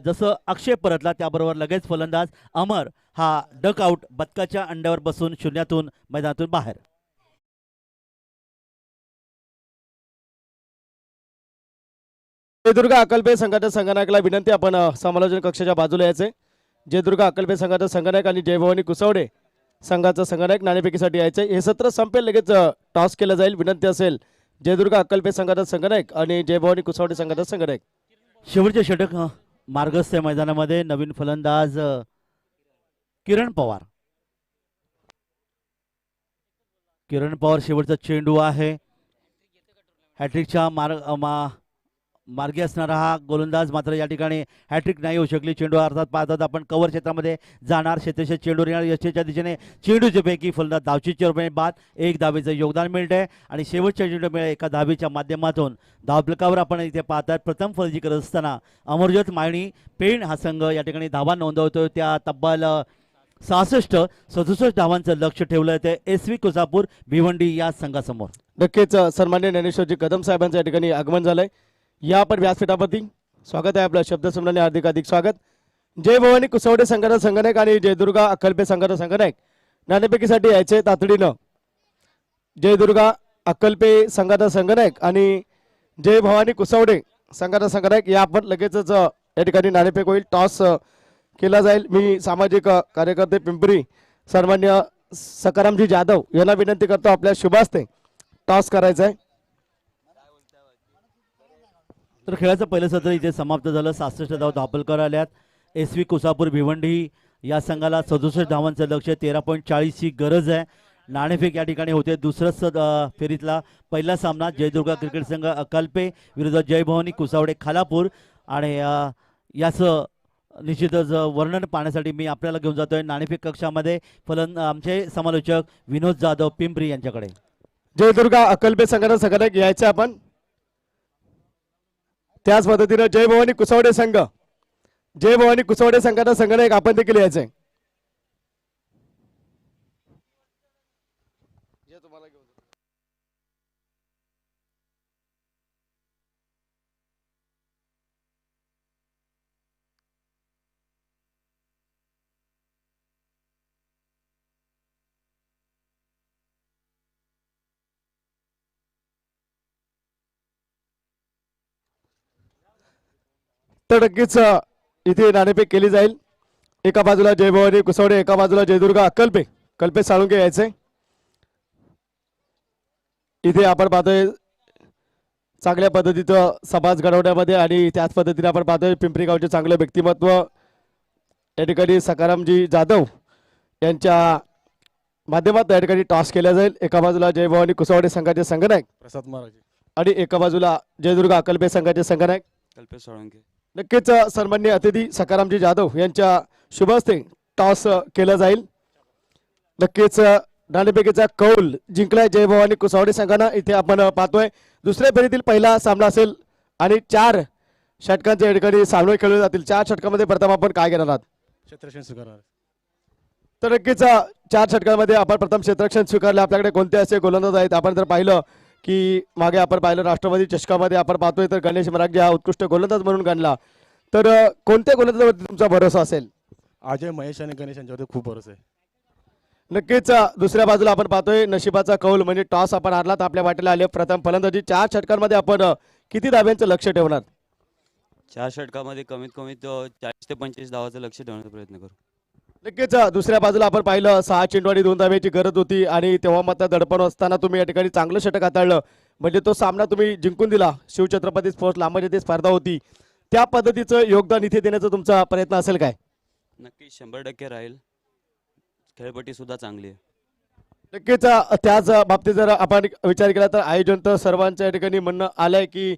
जसं अक्षय परतला त्याबरोबर लगेच फलंदाज अमर हा डक आउट बदकाच्या अंड्यावर बसून शून्यातून मैदानातून बाहेर. जयदुर्ग अकल्पे संघाच्या संघनायकाला विनंती, आपण समालोचन कक्षाच्या बाजूला यायचे. जयदुर्ग अकल्पे संघाचा संघनायक आणि जय भवानी कुसवडे संघाचा संघनायक नाणेफेकीसाठी यायचे. हे सत्र संपेल लगेच टॉस केलं जाईल. विनंती असेल जयदुर्ग अक्कलपे संघाचा संघनायक आणि जय भवानी कुसवडे संघाचा संघनायक. शेवटचे षटक मार्गस्थ मैदानामध्ये नवीन फलंदाज किरण पवार. किरण पवार शेवटचा चेंडू आहे. हॅट्रिकच्या मार्गे असणारा हा गोलंदाज मात्र या ठिकाणी हॅट्रिक नाही होऊ शकली. चेंडू अर्थात पाहतात आपण कव्हर क्षेत्रामध्ये जाणार, क्षेत्रक्षेत्र चेंडू येणार, यष्टीच्या दिशेने चेंडूच्या पैकी फलंदाज धावचीच्या रुपये बाद, एक धावेचं योगदान मिळतंय आणि शेवटच्या चेंडू मिळेल एका धावेच्या माध्यमातून धावफलकावर आपण इथे पाहतात. प्रथम फलंदाजी करत असताना अमरज्योत मायणी पेण हा संघ या ठिकाणी धावा नोंदवतोय. त्या तब्बल 67 धावांचं लक्ष ठेवलं ते SV कुसापूर भिवंडी या संघासमोर. नक्कीच सन्मान्य ज्ञानेश्वरजी कदम साहेबांचं या ठिकाणी आगमन झालंय. या आपण व्यासपीठावरती स्वागत आहे आपलं. शब्दसम्राने हार्दिक स्वागत. जय भवानी कुसवडे संघाचा संघनायक आणि जयदुर्गा अक्कलपे संघाचा संघनायक नाणेफेकीसाठी यायचे तातडीनं. जयदुर्गा अक्कलपे संघाचा संघनायक आणि जय भवानी कुसवडे संघाचा संघनायक या आपण लगेचच या ठिकाणी नाणेफेक होईल. टॉस केला जाईल. मी सामाजिक कार्यकर्ते पिंपरी सन्मान्य सकारामजी जाधव यांना विनंती करतो आपल्या शुभास्ते टॉस करायचा आहे. तर खेळाचं पहिलं सत्र इथे समाप्त झालं. 67 धाव धापलकर आल्यात. SV कुसापूर भिवंडी या संघाला 67 धावांचं लक्ष, 13.40 ची गरज आहे. नाणेफेक या ठिकाणी होते. दुसऱ्या फेरीतला पहिला सामना जयदुर्गा क्रिकेट संघ अक्कलपे विरुद्ध जय भवानी कुसावडे खालापूर आणि याचं निश्चितच वर्णन पाहण्यासाठी मी आपल्याला घेऊन जातोय नाणेफेक कक्षामध्ये आमचे समालोचक विनोद जाधव पिंपरी यांच्याकडे. जयदुर्गा अक्कलपे संघाचा संघनायक यायचे आपण. त्याच पद्धतीनं जय भवानी कुसवडे संघाचा संघनायक आपण देखील यायचे. तर नक्कीच इथे नाणेफेक केली जाईल. एका बाजूला जय भवानी कुसवडे, एका बाजूला जयदुर्गा अक्कलपे. कल्पे साळुंके यायचे. इथे आपण पाहतोय चांगल्या पद्धतीचं समाज घडवण्यामध्ये आणि त्याच पद्धतीने आपण पाहतोय पिंपरी गावचे चांगलं व्यक्तिमत्व या ठिकाणी सकारामजी जाधव यांच्या माध्यमात या ठिकाणी टॉस केला जाईल. एका बाजूला जय भवानी कुसवडे संघाचे संघनायक प्रसाद महाराज आणि एका बाजूला जयदुर्गा अक्कलपे संघाचे संघनायक. कल्पेश साळुंके. नक्कीच सन्माननीय अतिथी सकारामजी जाधव यांच्या शुभ हस्ते टॉस केला जाईल. नक्कीच नाणेफेकीचा कौल जिंकलाय जय भवानी कुसवडे संघानं. इथे आपण पाहतोय दुसऱ्या फेरीतील पहिला सामना असेल आणि 4 षटकांच्या ठिकाणी सामने खेळले जातील. 4 षटकांमध्ये प्रथम आपण काय घेणार आहात? क्षेत्रक्षण स्वीकारणार. तर नक्कीच 4 षटकांमध्ये आपण प्रथम क्षेत्रक्षण स्वीकारले. आपल्याकडे कोणते असे गोलंदाज आहेत? आपण जर पाहिलं की मागे आपण पाहिलं राष्ट्रवादी चषकामध्ये आपण पाहतोय तर गणेश मराठे हा उत्कृष्ट गोलंदाज म्हणून गणला. तर कोणत्या गोलंदाजावरती तुमचा भरोसा असेल? अजय महेश आणि गणेश यांच्यावरती खूप भरोसा आहे. नक्कीच दुसऱ्या बाजूला आपण पाहतोय नशिबाचा कौल म्हणजे टॉस आपण हारलात, आपल्या वाटेला आले प्रथम फलंदाजी. 4 षटकांमध्ये आपण किती धाब्यांचं लक्ष ठेवणार? 4 षटकामध्ये कमीत कमी 40 ते 25 धावाचं लक्ष ठेवण्याचा प्रयत्न करू. नक्कीच दुसऱ्या बाजूला आपण पाहिलं 6 चेंडू आणि 2 धाब्याची गरज होती आणि तेव्हा मात्र दडपण असताना तुम्ही या ठिकाणी चांगलं षटक हाताळलं म्हणजे तो सामना तुम्ही जिंकून दिला. शिवछत्रपती स्पोर्ट्स लांबा येथे स्पर्धा होती, त्या पद्धतीचं योगदान इथे देण्याचा तुमचा प्रयत्न असेल काय? नक्की 100% राहील. खेळपट्टी सुद्धा चांगली आहे. नक्कीच त्याच बाबतीत जर आपण विचार केला तर आयोजन तर सर्वांच्या या ठिकाणी म्हणणं आलंय की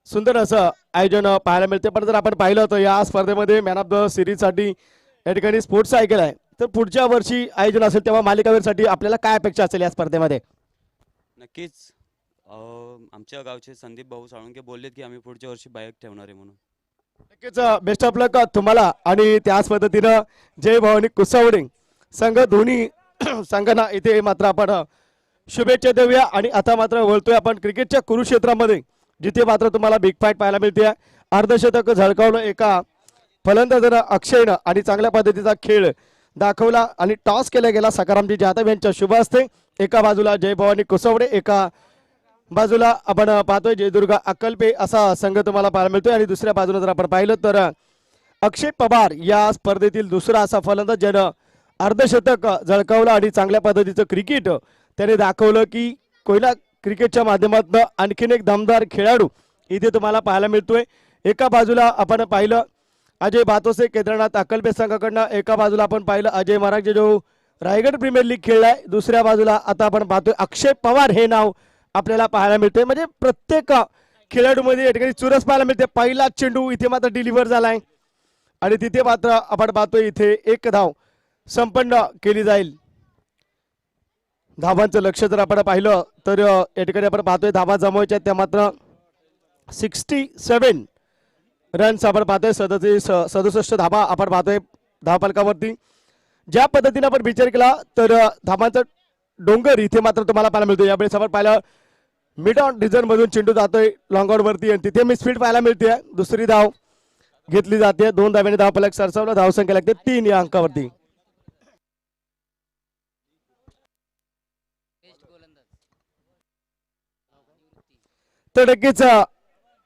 सुंदर असं आयोजन पाहायला मिळते. पण जर आपण पाहिलं तर या स्पर्धेमध्ये मॅन ऑफ द सिरीजसाठी या ठिकाणी स्पोर्ट्स सायकल आहे. तर पुढच्या वर्षी आयोजन असेल तेव्हा मालिकावीरसाठी आपल्याला काय अपेक्षा असेल या स्पर्धेमध्ये? नक्कीच आमच्या गावचे संदीप भाऊ साळुंके बोललेत की आम्ही पुढच्या वर्षी बाईक ठेवणार आहे म्हणून. नक्कीच बेस्ट ऑफ लक तुम्हाला. आणि त्याच पद्धतीनं जय भवानी कुसवडे संघ दोन्ही संघांना इथे मात्र आपण शुभेच्छा देऊया. आणि आता मात्र वळतोय आपण क्रिकेटच्या कुरुक्षेत्रामध्ये, जिथे मात्र तुम्हाला बिग फाईट पाहायला मिळते. अर्धशतक झळकावलं एका फलंदाजानं अक्षयनं आणि चांगल्या पद्धतीचा खेळ दाखवला आणि टॉस केला गेला सकारामजी जाधव यांच्या शुभ हस्ते. एका बाजूला जय भवानी कुसवडे, एका बाजूला आपण पाहतोय जयदुर्गा अक्कलपे असा संघ तुम्हाला पाहायला मिळतोय. आणि दुसऱ्या बाजूला जर आपण पाहिलं तर अक्षय पवार या स्पर्धेतील दुसरा असा फलंदाज ज्यानं अर्धशतक झळकावलं आणि चांगल्या पद्धतीचं क्रिकेट त्याने दाखवलं की कोयना क्रिकेटच्या माध्यमातून आणखीन एक दमदार खेळाडू इथे तुम्हाला पाहायला मिळतोय. एका बाजूला आपण पाहिलं अजय बातोसे केदारनाथ अक्कलपे संघाकडनं, एका बाजूला आपण पाहिलं अजय महाराज जो रायगड प्रीमियर लीग खेळलाय, दुसऱ्या बाजूला आता आपण पाहतोय अक्षय पवार हे नाव आपल्याला पाहायला मिळते. म्हणजे प्रत्येक खेळाडूमध्ये या ठिकाणी चुरस पाहायला मिळते. पहिला चेंडू इथे मात्र डिलिव्हर झालाय आणि तिथे मात्र आपण पाहतोय इथे एक धाव संपन्न केली जाईल. धावांचं लक्ष जर आपण पाहिलं तर या ठिकाणी आपण पाहतोय धावा जमवायच्या त्या मात्र 67 रन्स आपण पाहतोय. 67 धावा आपण पाहतोय धावफलकावरती. ज्या पद्धतीने आपण विचार केला तर धावांचा डोंगर इथे मात्र तुम्हाला पाहायला मिळतो. यावेळेस आपण पाहिलं मिड ऑन डिझन मधून चेंडू जातोय लॉंग आउट वरती आणि तिथे मिसफील्ड पाहायला मिळते. दुसरी धाव घेतली जाते. 2 धाव्याने धावफलक सरसावला. धावसंख्या लागते 3 या अंकावरती. तर नक्कीच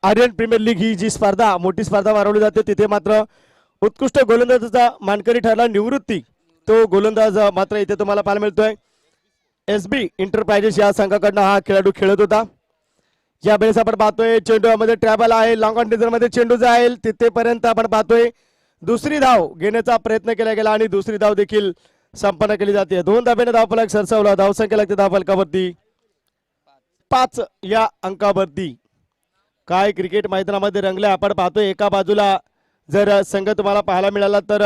आर्यन प्रीमियर लीग ही जी स्पर्धा मोठी स्पर्धा भरवली जाते तिथे मात्र उत्कृष्ट गोलंदाजाचा मानकरी ठरला निवृत्ती तो गोलंदाज मात्र इथे तुम्हाला पाहायला मिळतोय. SB इंटरप्राइजेस या संघाकडनं हा खेळाडू खेळत होता. यावेळेस आपण पाहतोय चेंडूमध्ये ट्रॅव्हल आहे. लॉंग ऑन डिझर मध्ये चेंडू जाईल तिथेपर्यंत आपण पाहतोय दुसरी धाव घेण्याचा प्रयत्न केला गेला आणि दुसरी धाव देखील संपन्न केली जाते. 2 धाब्याने धावफलक सरसावला. धावसंख्या लागते धावफलकावरती 5 या अंकावरती. काय क्रिकेट मैदानामध्ये रंगले आपण पाहतोय. एका बाजूला जर संघ तुम्हाला पाहायला मिळाला तर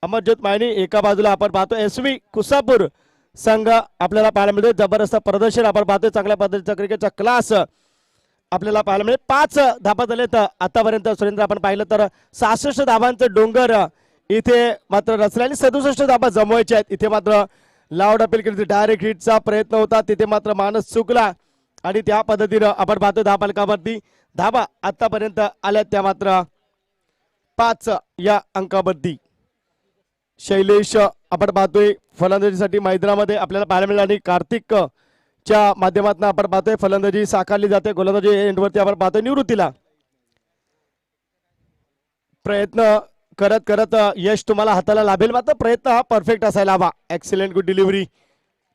अमरज्योत मायनी, एका बाजूला आपण पाहतोय SV कुसापूर संघ आपल्याला पाहायला मिळतोय. जबरदस्त प्रदर्शन आपण पाहतोय. चांगल्या पद्धतीचा क्रिकेटचा क्लास आपल्याला पाहायला मिळेल. 5 धाबा झालेत आतापर्यंत. सुरेंद्र आपण पाहिलं तर 66 धाबांचं डोंगर इथे मात्र रचले आणि 67 धाबा जमवायचे आहेत. इथे मात्र लाऊड अपील केली. डायरेक्ट हिटचा प्रयत्न होता तिथे मात्र मानस चुकला आणि त्या पद्धतीनं आपण पाहतोय धावफलकावरती धाबा आतापर्यंत आल्या त्या मात्र 5 या अंकावरती. शैलेश आपण पाहतोय फलंदाजीसाठी मैदानामध्ये आपल्याला पाहायला मिळालं आणि कार्तिक च्या माध्यमातून आपण पाहतोय फलंदाजी साकारली जाते. गोलंदाजी एंडवरती आपण पाहतोय निवृत्तीला. प्रयत्न करत करत यश तुम्हाला हाताला लाभेल. मात्र प्रयत्न हा परफेक्ट असायला हवा. Excellent good delivery.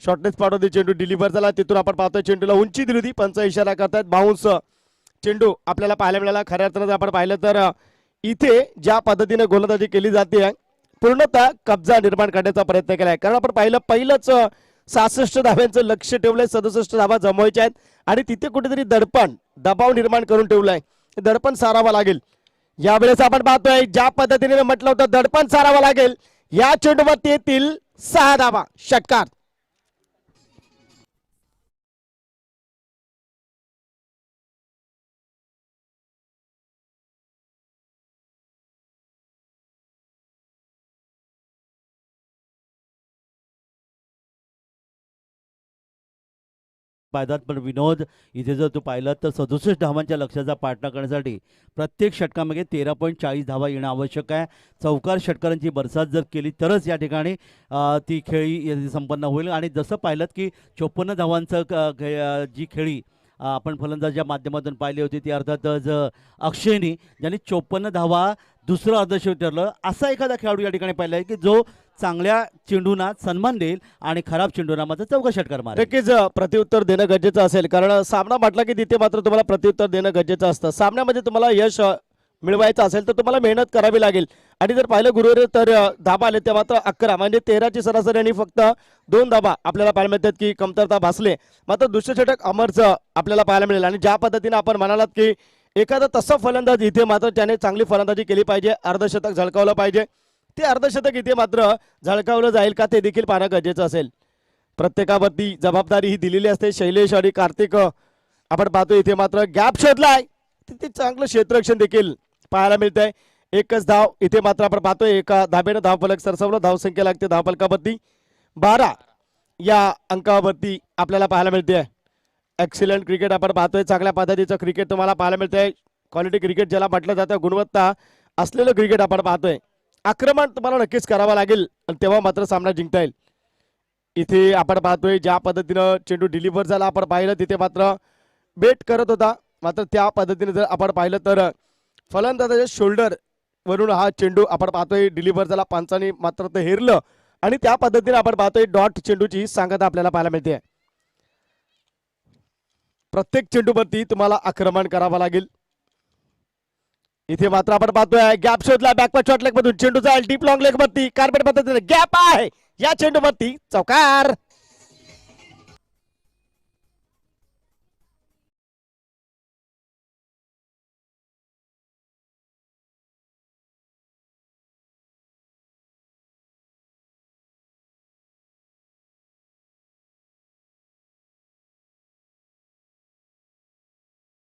शॉर्टनेस पाठवते चेंडू डिलिव्हर झाला. तिथून आपण पाहतोय चेंडूला उंची दिली होती. पंच इशारा करतायत. बाउन्स चेंडू आपल्याला पाहायला मिळाला. खऱ्या अर्थानं जर आपण पाहिलं तर इथे ज्या पद्धतीने गोलंदाजी केली जाते पूर्णतः कब्जा निर्माण करण्याचा प्रयत्न केलाय. कारण आपण पाहिलं पहिलंच 66 धाव्यांचं लक्ष ठेवलंय. 67 धावा जमवायच्या आहेत आणि तिथे कुठेतरी दडपण दबाव निर्माण करून ठेवलाय. दडपण सारावा लागेल. यावेळेस आपण पाहतोय ज्या पद्धतीने म्हटलं होतं दडपण सारावा लागेल. या चेंडूवरती येतील 6 धावा. षटकार. पायदात पण विनोद इथे जर तू पाहिलं तर 67 धावांच्या लक्ष्याचा पाठना करण्यासाठी प्रत्येक षटकामागे 13.40 धावा येणं आवश्यक आहे. चौकार षटकारांची बरसात जर केली तरच या ठिकाणी ती खेळी संपन्न होईल. आणि जसं पाहिलं की 54 धावांचं जी खेळी आपण फलंदाजाच्या माध्यमातून पाहिली होती ती अर्थातच अक्षयनी ज्यांनी 54 धावा दुसरं अर्धशतक ठरलं. असा एखादा खेळाडू या ठिकाणी पाहिला आहे की जो चांगल्या चेंडूंना सन्मान देईल आणि खराब चेंडूंना मात्र चौका षटकार मारेल. नक्कीच प्रत्युत्तर देणं गरजेचं असेल. कारण सामना म्हटला की तिथे मात्र तुम्हाला प्रत्युत्तर देणं गरजेचं असतं. सामन्यामध्ये तुम्हाला यश मिळवायचं असेल तर तुम्हाला मेहनत करावी लागेल. आणि जर पाहिलं गुरुवारी तर धाबा आले ते मात्र 11 म्हणजे 13ची सरासरी आणि फक्त 2 धाबा आपल्याला पाहायला मिळतात की कमतरता भासले. मात्र दुसरं षटक अमरचं आपल्याला पाहायला मिळेल. आणि ज्या पद्धतीने आपण म्हणालात की एखादा तसा फलंदाज इथे मात्र त्याने चांगली फलंदाजी केली पाहिजे. अर्धशतक झळकावलं पाहिजे. ते अर्धशतक इथे मात्र झळकावलं जाईल का ते देखील पाहणं गरजेचं असेल. प्रत्येकावरती जबाबदारी ही दिलेली असते. शैलेश आणि कार्तिक आपण पाहतो इथे मात्र गॅप शोधलाय. तिथे चांगलं क्षेत्ररक्षण देखील पाहायला मिळतंय. एकच धाव इथे मात्र आपण पाहतोय. एका धाब्यानं धावफलक सरसावलं. धावसंख्या लागते धावफलकावरती 12 या अंकावरती आपल्याला पाहायला मिळते. एक्सिलंट क्रिकेट आपण पाहतोय. चांगल्या पद्धतीचं क्रिकेट तुम्हाला पाहायला मिळतंय. क्वालिटी क्रिकेट ज्याला म्हटलं जातं, गुणवत्ता असलेलं क्रिकेट आपण पाहतोय. आक्रमण तुम्हाला नक्कीच करावं लागेल आणि तेव्हा मात्र सामना जिंकता येईल. इथे आपण पाहतोय ज्या पद्धतीनं चेंडू डिलिव्हर झाला आपण पाहिलं, तिथे मात्र बेट करत होता. मात्र त्या पद्धतीने जर आपण पाहिलं तर फलंदाजाच्या शोल्डर वरून हा चेंडू आपण पाहतोय डिलिव्हर झाला. पंचाने मात्र ते हेरलं आणि त्या पद्धतीने आपण पाहतोय डॉट चेंडूची सांगता आपल्याला पाहायला मिळते. प्रत्येक चेंडूवरती तुम्हाला आक्रमण करावं लागेल. इथे मात्र आपण पाहतोय गॅप शोधला. बॅकवर्ड शॉट लेग मधून चेंडू जाईल डीप लॉंग लेग वरती. कार्पेट पद्धतीने गॅप आहे या चेंडूवरती. चौकार.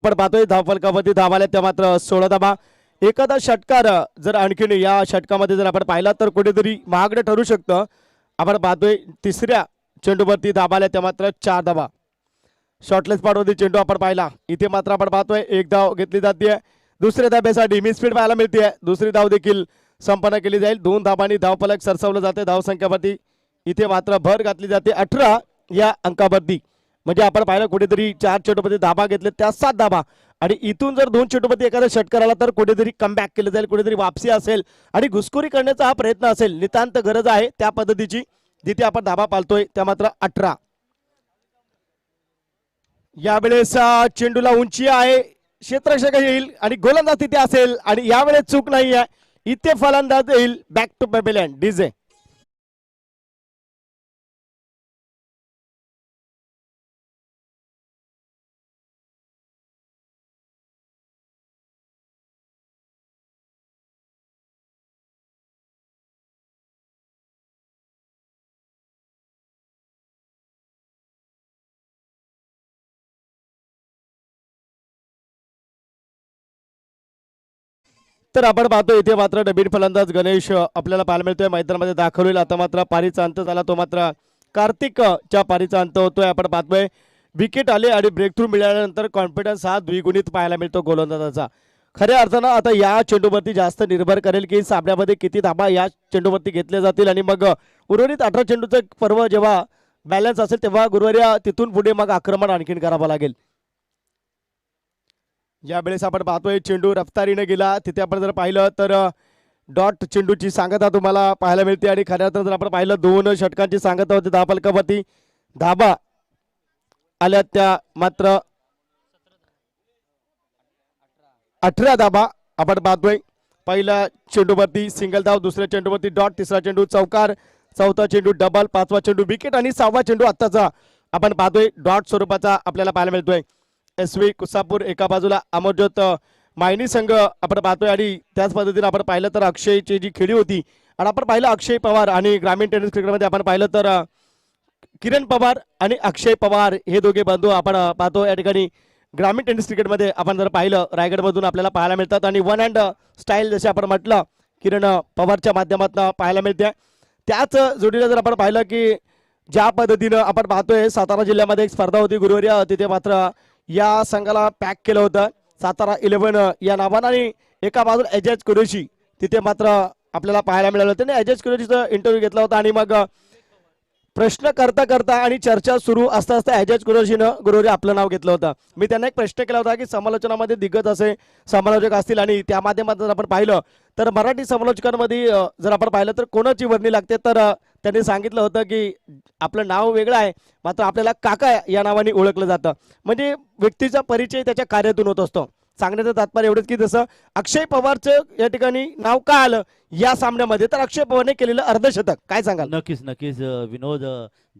आपण पाहतोय धावफलकावरती धावाल्या त्या मात्र 16 धावा. एखादा षटकार जर आणखीन या षटकामध्ये जर आपण पाहिला तर कुठेतरी महागडं ठरू शकतं. आपण पाहतोय तिसऱ्या चेंडूवरती धावाल्या त्या मात्र 4 धावा. शॉर्टलेस स्पॉटवरती चेंडू आपण पाहिला. इथे मात्र आपण पाहतोय एक धाव घेतली जाते. दुसऱ्या धाब्यासाठी मिस स्पीड पाहायला मिळते. दुसरी धाव देखील संपन्न केली जाईल. 2 धावांनी धावफलक सरसवलं जाते. धावसंख्यावरती इथे मात्र भर घातली जाते 18 या अंकावरती. म्हणजे आपण पाहिलं कुठेतरी 4 चेंडूमध्ये धाबा घेतले त्या 7 धाबा आणि इथून जर 2 चेंडूमध्ये एखादा षटकार आला तर कुठेतरी कमबॅक केलं जाईल. कुठेतरी वापसी असेल आणि घुसखोरी करण्याचा हा प्रयत्न असेल. नितांत गरज आहे त्या पद्धतीची जिथे आपण धाबा पालतोय त्या मात्र 18. यावेळेस चेंडूला उंची आहे. क्षेत्ररक्षक येईल आणि गोलंदाज तिथे असेल आणि यावेळेस चूक नाही आहे. इथे फलंदाज येईल. Back to pavilion DJ. तर आपण पाहतो इथे मात्र नवीन फलंदाज गणेश आपल्याला पाहायला मिळतोय. मैदानामध्ये दाखल होईल. आता मात्र पारीचा अंत झाला. तो मात्र कार्तिकच्या पारीचा अंत होतोय. आपण पाहतोय विकेट आले आणि ब्रेक थ्रू मिळाल्यानंतर कॉन्फिडन्स हा द्विगुणित पाहायला मिळतो गोलंदाजाचा. खऱ्या अर्थानं आता या चेंडूवरती जास्त निर्भर करेल की सामन्यामध्ये किती धाबा या चेंडूवरती घेतल्या जातील आणि मग उर्वरित 18 चेंडूचं पर्व जेव्हा बॅलन्स असेल तेव्हा गुरुवारी तिथून पुढे मग आक्रमण आणखीन करावं लागेल. यावेळेस आपण पाहतोय चेंडू रफ्तारीने गेला. तिथे आपण जर पाहिलं तर डॉट चेंडूची सांगता तुम्हाला पाहायला मिळते आणि खऱ्या अर्थानं जर आपण पाहिलं 2 षटकांची सांगता होती. धावफलकावरती धाबा आल्या त्या मात्र 18 धाबा आपण पाहतोय. पहिल्या चेंडूवरती सिंगल धाव, दुसऱ्या चेंडूवरती डॉट, तिसरा चेंडू चौकार, चौथा चेंडू डबल, 5वा चेंडू विकेट आणि 6वा चेंडू आत्ताचा आपण पाहतोय डॉट स्वरूपाचा आपल्याला पाहायला मिळतोय. SV कुसापूर एका बाजूला, अमरज्योत मायनी संघ आपण पाहतोय आणि त्याच पद्धतीने आपण पाहिलं तर अक्षयची जी खेळी होती आणि आपण पाहिलं अक्षय पवार आणि ग्रामीण टेनिस क्रिकेटमध्ये आपण पाहिलं तर किरण पवार आणि अक्षय पवार हे दोघे बंधू आपण पाहतो या ठिकाणी ग्रामीण टेनिस क्रिकेटमध्ये आपण जर पाहिलं रायगडमधून आपल्याला पाहायला मिळतात आणि वन हँड स्टाईल जसे आपण म्हटलं किरण पवारच्या माध्यमातून पाहायला मिळते. त्याच जोडीला जर आपण पाहिलं की ज्या पद्धतीनं आपण पाहतोय सातारा जिल्ह्यामध्ये एक स्पर्धा होती गुरुवारी, तिथे मात्र या संघाला पॅक केलं होतं सातारा 11 या नावानं आणि एका बाजूला एजाज कुरेशी तिथे मात्र आपल्याला पाहायला मिळालं. त्याने एजाज कुरेशीचा इंटरव्ह्यू घेतला होता आणि मग प्रश्न करता करता आणि चर्चा सुरू असता असता एजाज कुरेशीनं गुरुवारी आपलं नाव घेतलं होतं. मी त्यांना एक प्रश्न केला होता की समालोचनामध्ये दिग्गज असे समालोचक असतील आणि त्या माध्यमातून आपण पाहिलं तर मराठी समालोचकांमध्ये जर आपण पाहिलं तर कोणाची वर्णी लागते तर त्यांनी सांगितलं होतं की आपलं नाव वेगळं आहे मात्र आपल्याला काका या नावाने ओळखलं जातं. म्हणजे व्यक्तीचा परिचय त्याच्या कार्यातून होत असतो. सांगण्याचं तात्पर्य एवढंच की जसं अक्षय पवारचं या ठिकाणी नाव का आलं या सामन्यामध्ये तर अक्षय पवारने केलेलं अर्धशतक. काय सांगाल? नक्कीच विनोद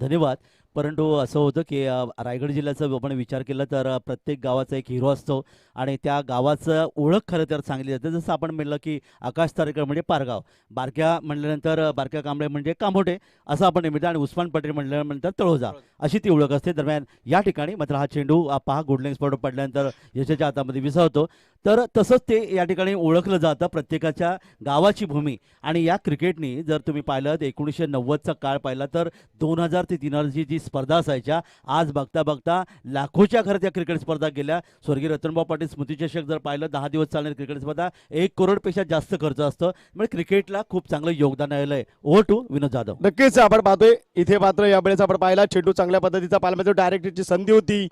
धन्यवाद. परंतु असं होतं की रायगड जिल्ह्याचा आपण विचार केला तर प्रत्येक गावाचा एक हिरो असतो आणि त्या गावाचं ओळख खरं तर सांगली जाते. जसं आपण म्हणलं की आकाश तारेकर म्हणजे पारगाव, बारक्या म्हणल्यानंतर बारक्या कांबळे म्हणजे कामोठे असं आपण म्हणतो आणि उस्मान पटेल म्हणल्यानंतर तळोजा अशी ती ओळख असते. दरम्यान या ठिकाणी मात्र हा चेंडू पहा गुडलिंग स्पॉट पडल्यानंतर यशाच्या हातामध्ये विसावतो. तर तसंच ते या ठिकाणी ओळखलं जातं, प्रत्येकाच्या गावाची भूमी. आणि या क्रिकेटनी जर तुम्ही पाहिलं तर 1990चा काळ पाहिला तर 2000 ते 3000ची जी स्पर्धा असायच्या, आज बघता बघता लाखोच्या घरात या क्रिकेट स्पर्धा गेल्या. स्वर्गीय रतनभाऊ पाटील स्मृतिचषक जर पाहिलं 10 दिवस चालणारी क्रिकेट स्पर्धा 1 करोडपेक्षा जास्त खर्च असतं. म्हणजे क्रिकेटला खूप चांगलं योगदान आलं आहे. ओव्हर टू विनोद जाधव. नक्कीच आपण पाहतोय इथे मात्र यावेळेस आपण पाहिला चेंडू चांगल्या पद्धतीचा पाहिला, डायरेक्टची संधी होती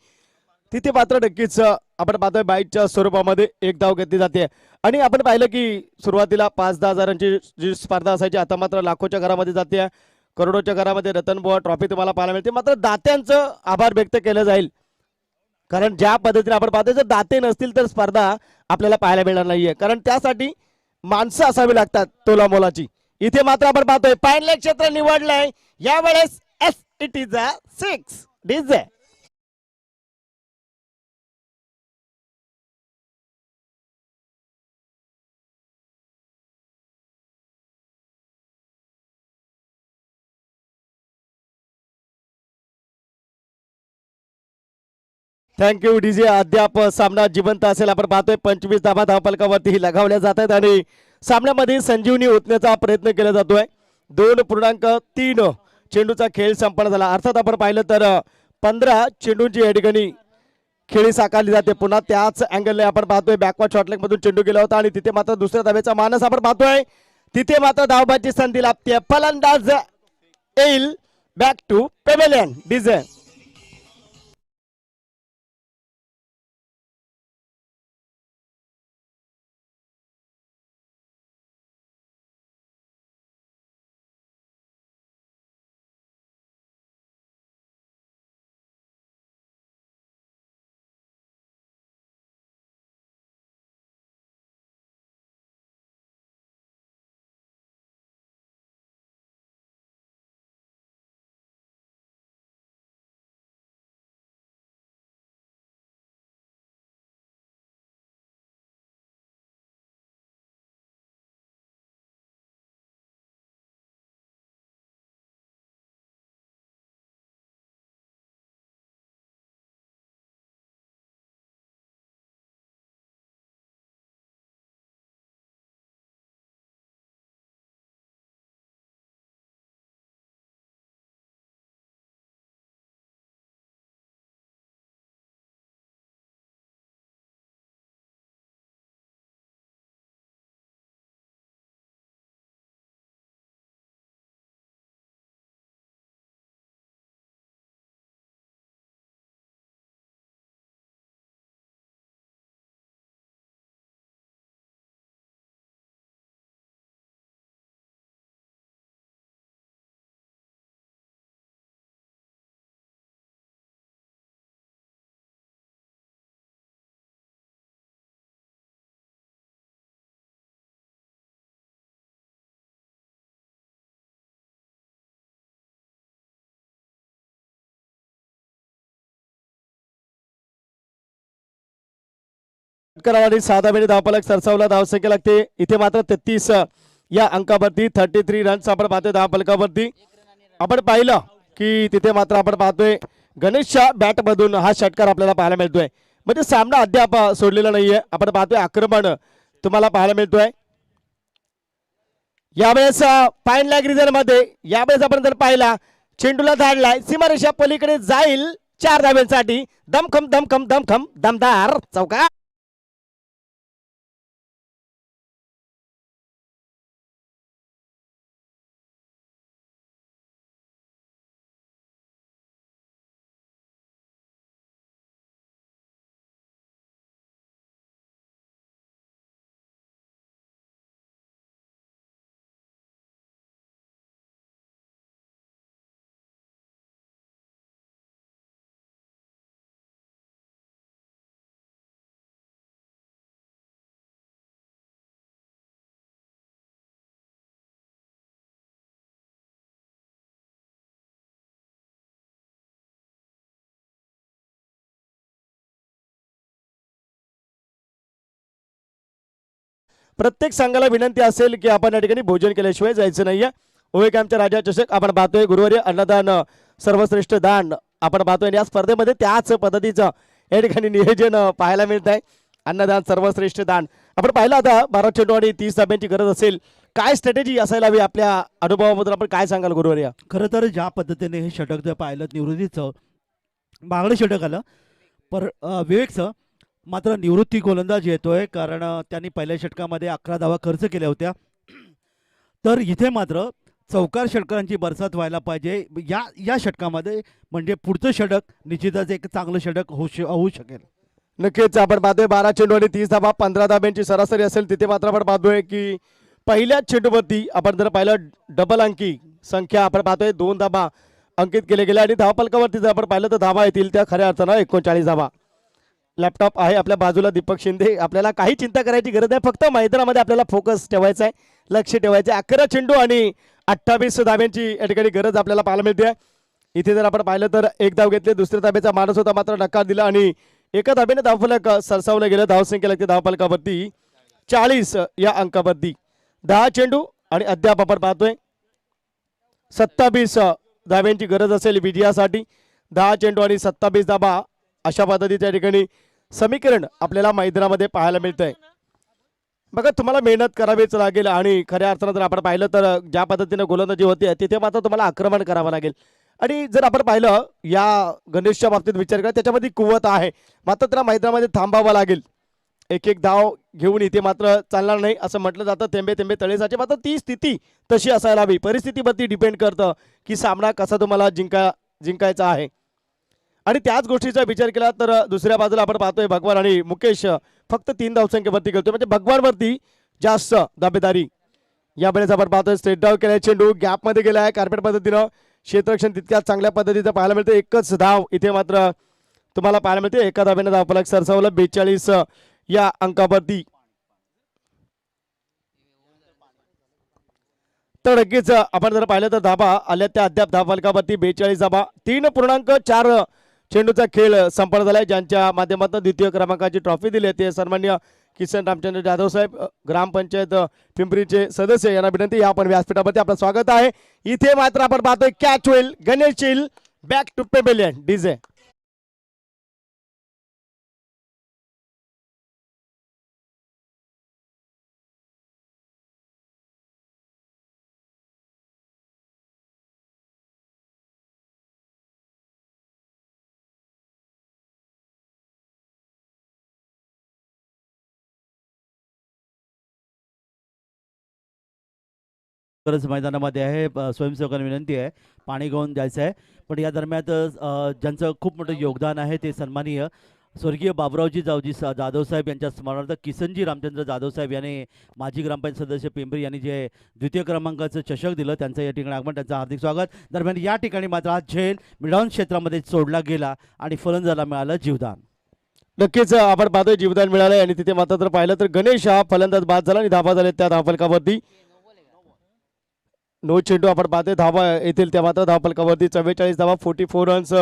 तिथे मात्र नक्कीच आपण पाहतोय बाईटच्या स्वरूपामध्ये एक धाव घेतली जाते. आणि आपण पाहिलं की सुरुवातीला 5-10 हजारांची जी स्पर्धा असायची आता मात्र लाखोच्या घरामध्ये जाते, करोडोच्या घरामध्ये रतनबुवा ट्रॉफी तुम्हाला पाहायला मिळते. मात्र दात्यांचं आभार व्यक्त केलं जाईल, कारण ज्या पद्धतीने आपण पाहतोय जर दाते नसतील तर स्पर्धा आपल्याला पाहायला मिळणार नाहीये, कारण त्यासाठी माणसं असावी लागतात तोला मोलाची. इथे मात्र आपण पाहतोय पायनले क्षेत्र निवडलंय यावेळेस it is a 6 DJ. Thank you DJ. अद्याप सामना जिवंत असेल. आपण पाहतोय 25 धावा धावफलकावरती लगावल्या जात आहेत आणि सामन्यामध्ये संजीवनी ओतण्याचा प्रयत्न केला जातोय. 2.3 चेंडूचा खेळ संपन्न झाला. अर्थात आपण पाहिलं तर 15 चेंडूंची या ठिकाणी खेळी साकारली जाते. पुन्हा त्याच अँगलने आपण पाहतोय बॅकवर्ड शॉटलेग मधून चेंडू गेला होता आणि तिथे मात्र दुसऱ्या धावेचा मानस आपण पाहतोय. तिथे मात्र धावबाची संधी लाभते. फलंदाज येईल बॅक टू पेवेलियन. डीजे. करावानी 6 धावेने धावफलक सरसावला. धावसंख्या लागते इथे मात्र 33 या अंकावरती 33 रन्स आपण पाहतोय धावफलकावरती. आपण पाहिलं की तिथे मात्र आपण पाहतोय गणेशच्या बॅट मधून हा षटकार आपल्याला पाहायला मिळतोय. म्हणजे सामना अद्याप सोडलेला नाहीये. आपण पाहतोय आक्रमण तुम्हाला पाहायला मिळतोय. यावेळेस फाईन लॅग रिझन मध्ये यावेळेस आपण जर पाहिला चेंडूला धाडलाय सीमारेषा पलीकडे जाईल 4 धाव्यांसाठी. दमखम दमखम दमखम दमदार चौका. प्रत्येक संघाला विनंती असेल की आपण या ठिकाणी भोजन केल्याशिवाय जायचं नाहीये. ओवेकॅम्पच्या राजा चषक आपण पाहतोय गुरुवारी अन्नदान सर्वश्रेष्ठ दान आपण पाहतोय. या स्पर्धेमध्ये त्याच पद्धतीचं या ठिकाणी नियोजन पाहायला मिळत आहे. अन्नदान सर्वश्रेष्ठ दान. आपण पाहिलं आता 12 चेंडू आणि 30 धाब्यांची गरज असेल, काय स्ट्रॅटेजी असायला हवी आपल्या अनुभवाबद्दल आपण काय सांगाल गुरुवर्या? खरं तर ज्या पद्धतीने हे षटक जर पाहिलं निवृत्तीचं मागलं षटक आलं पर विवेकचं मात्र निवृत्ती गोलंदाज येतोय कारण त्यांनी पहिल्या षटकामध्ये 11 धावा खर्च केल्या होत्या. तर इथे मात्र चौकार षटकांची बरसात व्हायला पाहिजे या षटकामध्ये म्हणजे पुढचं षटक निश्चितच एक चांगलं षटक होऊ शकेल. नक्कीच आपण पाहतोय 12 चेंडू आणि 30 धाबा 15 धाब्यांची सरासरी असेल. तिथे मात्र आपण पाहतोय की पहिल्याच चेंडूवरती आपण जर पाहिलं डबल अंकी संख्या आपण पाहतोय 2 धाबा अंकित केले गेले आणि धावफलकावरती जर आपण पाहिलं तर धाबा येतील त्या खऱ्या अर्थानं 39 धाबा. लॅपटॉप आहे आपल्या बाजूला दीपक शिंदे. आपल्याला काही चिंता करायची गरज नाही, फक्त मैदानामध्ये आपल्याला फोकस ठेवायचा आहे, लक्ष ठेवायचं आहे. 11 चेंडू आणि 28 धाब्यांची या ठिकाणी गरज आपल्याला पाहायला मिळते. इथे जर आपण पाहिलं तर एक धाव घेतली, दुसऱ्या धाब्याचा मानस होता मात्र नकार दिला आणि एका धाब्याने धावफलक सरसावलं गेलं. धावसंख्या लागते धावफलकावरती 40 या अंकावरती. 10 चेंडू आणि अद्याप आपण पाहतोय 27 धाब्यांची गरज असेल विजयासाठी. 10 चेंडू आणि 27 धाबा अशा पद्धतीच्या ठिकाणी समीकरण आपल्याला मैदानामध्ये पाहायला मिळतंय. बघा तुम्हाला मेहनत करावीच लागेल आणि खऱ्या अर्थानं जर आपण पाहिलं तर ज्या पद्धतीने गोलंदाजी होते तिथे मात्र तुम्हाला आक्रमण करावं लागेल. आणि जर आपण पाहिलं या गणेशच्या बाबतीत विचार करा त्याच्यामध्ये कुवत आहे, मात्र त्याला मैदानामध्ये थांबावं लागेल. एक एक धाव घेऊन इथे मात्र चालणार नाही असं म्हटलं जातं. थेंबे थेंबे तळे साचे. मात्र ती स्थिती तशी असायला हवी. परिस्थितीवरती डिपेंड करतं की सामना कसा तुम्हाला जिंकायचा आहे. आणि त्याच गोष्टीचा विचार केला तर दुसऱ्या बाजूला आपण पाहतोय भगवान आणि मुकेश फक्त 3 धावसंख्येवरती खेळतोय, म्हणजे भगवानवरती जास्त दावेदारी. यावेळेस आपण पाहतोय स्ट्रेट डाव केलाय, चेंडू गॅपमध्ये गेला आहे. कार्पेट पद्धतीनं क्षेत्ररक्षण तितक्याच चांगल्या पद्धतीचं पाहायला मिळतं. एकच धाव इथे मात्र तुम्हाला पाहायला मिळते. एका धाब्याने धावफलक सरसावलं 42 या अंकावरती. तर नक्कीच आपण जर पाहिलं तर धाबा आल्या त्या अद्याप धावफलकावरती 42 धाबा. 3.4 चेंडूचा खेळ संपन्न झालाय. ज्यांच्या माध्यमातून द्वितीय क्रमांकाची ट्रॉफी दिली ते सन्माननीय किसन रामचंद्र जाधव साहेब, ग्रामपंचायत पिंपरीचे सदस्य यांना विनंती. या आपण व्यासपीठावरती आपलं स्वागत आहे. इथे मात्र आपण पाहतोय कॅच होईल, गणेश येईल, बॅक टू पेबेलियन डीजे. गरज मैदानामध्ये आहे. स्वयंसेवकांना विनंती आहे पाणी घेऊन जायचं आहे. पण या दरम्यान ज्यांचं खूप मोठं योगदान आहे ते सन्माननीय स्वर्गीय बाबुरावजी जाधव साहेब यांच्या स्मरणार्थ किसनजी रामचंद्र जाधव साहेब यांनी माजी ग्रामपंचायत सदस्य पिंपरी यांनी जे द्वितीय क्रमांकाचं चषक दिलं त्यांचं या ठिकाणी आगमन, त्यांचं हार्दिक स्वागत. दरम्यान या ठिकाणी मात्र हा झेल मिडॉन क्षेत्रामध्ये सोडला गेला आणि फलंदाजाला मिळालं जीवदान. नक्कीच आपण पाहतोय जीवदान मिळालंय आणि तिथे मात्र जर पाहिलं तर गणेश हा फलंदाज बाद झाला आणि धाबा झाले त्या धावफलकावरती. 9 चेंडू आपण पाहतोय धाबा येतील त्या मात्र धावफलकावरती 44 धाबा 44 रन्स.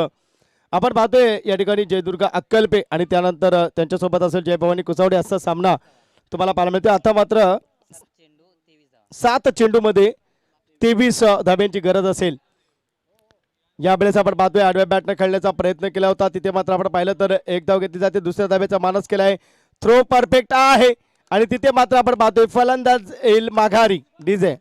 आपण पाहतोय या ठिकाणी जयदुर्गा अक्कलपे आणि त्यानंतर त्यांच्यासोबत असेल जयभवानी कुसावडे असा सामना तुम्हाला पाहायला मिळतो. आता मात्र 7 चेंडूमध्ये 23 धाब्यांची गरज असेल. यावेळेस आपण पाहतोय आडव्या बॅटने खेळण्याचा प्रयत्न केला होता. तिथे मात्र आपण पाहिलं तर एक धाव घेतली जाते, दुसऱ्या धाब्याचा मानस केलाय. थ्रो परफेक्ट आहे आणि तिथे मात्र आपण पाहतोय फलंदाज येईल माघारी डीजे.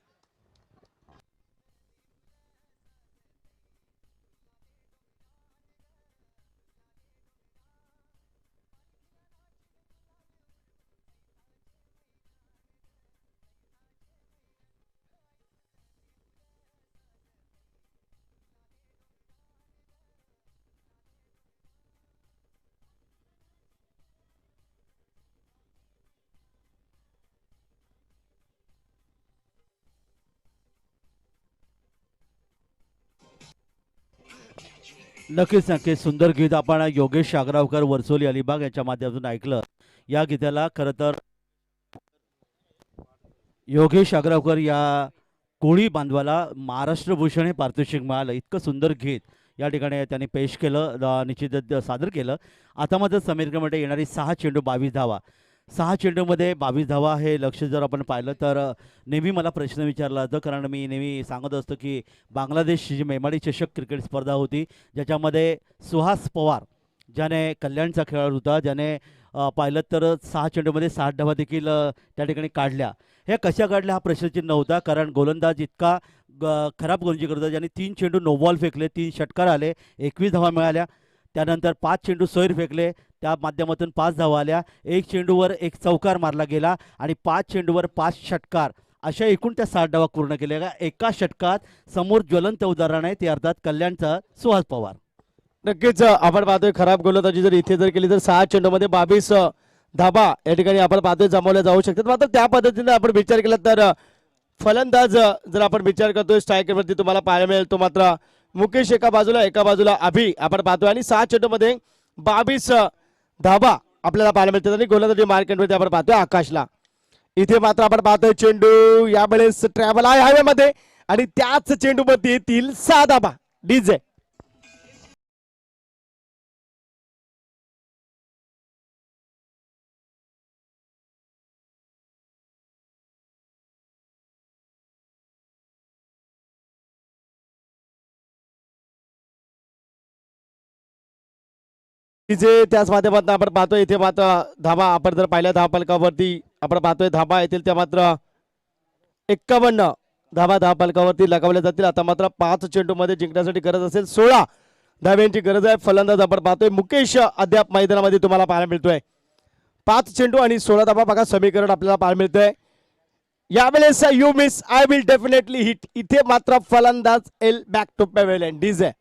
नक्कीच नक्कीच सुंदर गीत आपण योगेश आग्रावकर वर्सोली अलिबाग यांच्या माध्यमातून ऐकलं. या गीताला खरं तर योगेश आग्रावकर या कोळी बांधवाला महाराष्ट्र भूषण हे पारितोषिक मिळालं. इतकं सुंदर गीत या ठिकाणी त्यांनी पेश केलं, निश्चितच सादर केलं. आता मात्र समीरमध्ये येणारी 6 चेंडू 22 धावा. 6 चेंडूमध्ये 22 धावा हे लक्ष जर आपण पाहिलं तर नेहमी मला प्रश्न विचारला जातो, कारण मी नेहमी सांगत असतो की बांगलादेश जी मेमाडी चषक क्रिकेट स्पर्धा होती ज्याच्यामध्ये सुहास पवार ज्याने कल्याणचा खेळाडू होता, ज्याने पाहिलं तर 6 चेंडूमध्ये 60 धावा देखील त्या ठिकाणी काढल्या. हे कशा काढल्या हा प्रश्नचिन्ह होता, कारण गोलंदाज इतका खराब गोलंदाजी करत होता. ज्याने 3 चेंडू नो बॉल फेकले, 3 षटकार आले, 21 धावा मिळाल्या. त्यानंतर 5 चेंडू सैर फेकले, त्या माध्यमातून 5 धावा आल्या. 1 चेंडूवर 1 चौकार मारला गेला आणि 5 चेंडूवर 5 षटकार, अशा एकूण त्या 60 धावा पूर्ण केल्या. एका षटकात समोर ज्वलंत उदाहरण आहे ते अर्थात कल्याणचा सुहास पवार. नक्कीच आपण पाहतोय खराब गोलंदाजी जर इथे जर केली तर 6 चेंडूमध्ये 22 धाबा या ठिकाणी आपण पाहतोय जमवल्या जाऊ शकतात. मात्र त्या पद्धतीने आपण विचार केला तर फलंदाज जर आपण विचार करतोय स्ट्रायकरवरती तुम्हाला पाहायला मिळेल तो मात्र मुकेश एका बाजूला अभि आपण पाहतोय आणि 6 चेंडूमध्ये 22 धाबा आपल्याला पाहायला मिळतात आणि गोलंदाजी मार्केटवरती आपण पाहतोय आकाशला. इथे मात्र आपण पाहतोय चेंडू यावेळेस ट्रॅव्हल आहे हवेमध्ये आणि त्याच चेंडूवरती येतील 6 धाबा. डीजे जे त्याच माध्यमातून आपण पाहतोय इथे मात्र धाबा आपण जर पाहिल्या धावा फलकावरती आपण पाहतोय धाबा येतील त्या मात्र 51 धाबा धावा फलकावरती लगावल्या जातील. आता मात्र 5 चेंडूमध्ये जिंकण्यासाठी गरज असेल 16 धाव्यांची गरज आहे. फलंदाज आपण पाहतोय मुकेश अद्याप मैदानामध्ये तुम्हाला पाहायला मिळतोय. 5 चेंडू आणि 16 धाबा बघा समीकरण आपल्याला पाहायला मिळतंय. यावेळेस you miss I will definitely hit. इथे मात्र फलंदाज एल बॅक टू पॅव्हेलियन. डीजे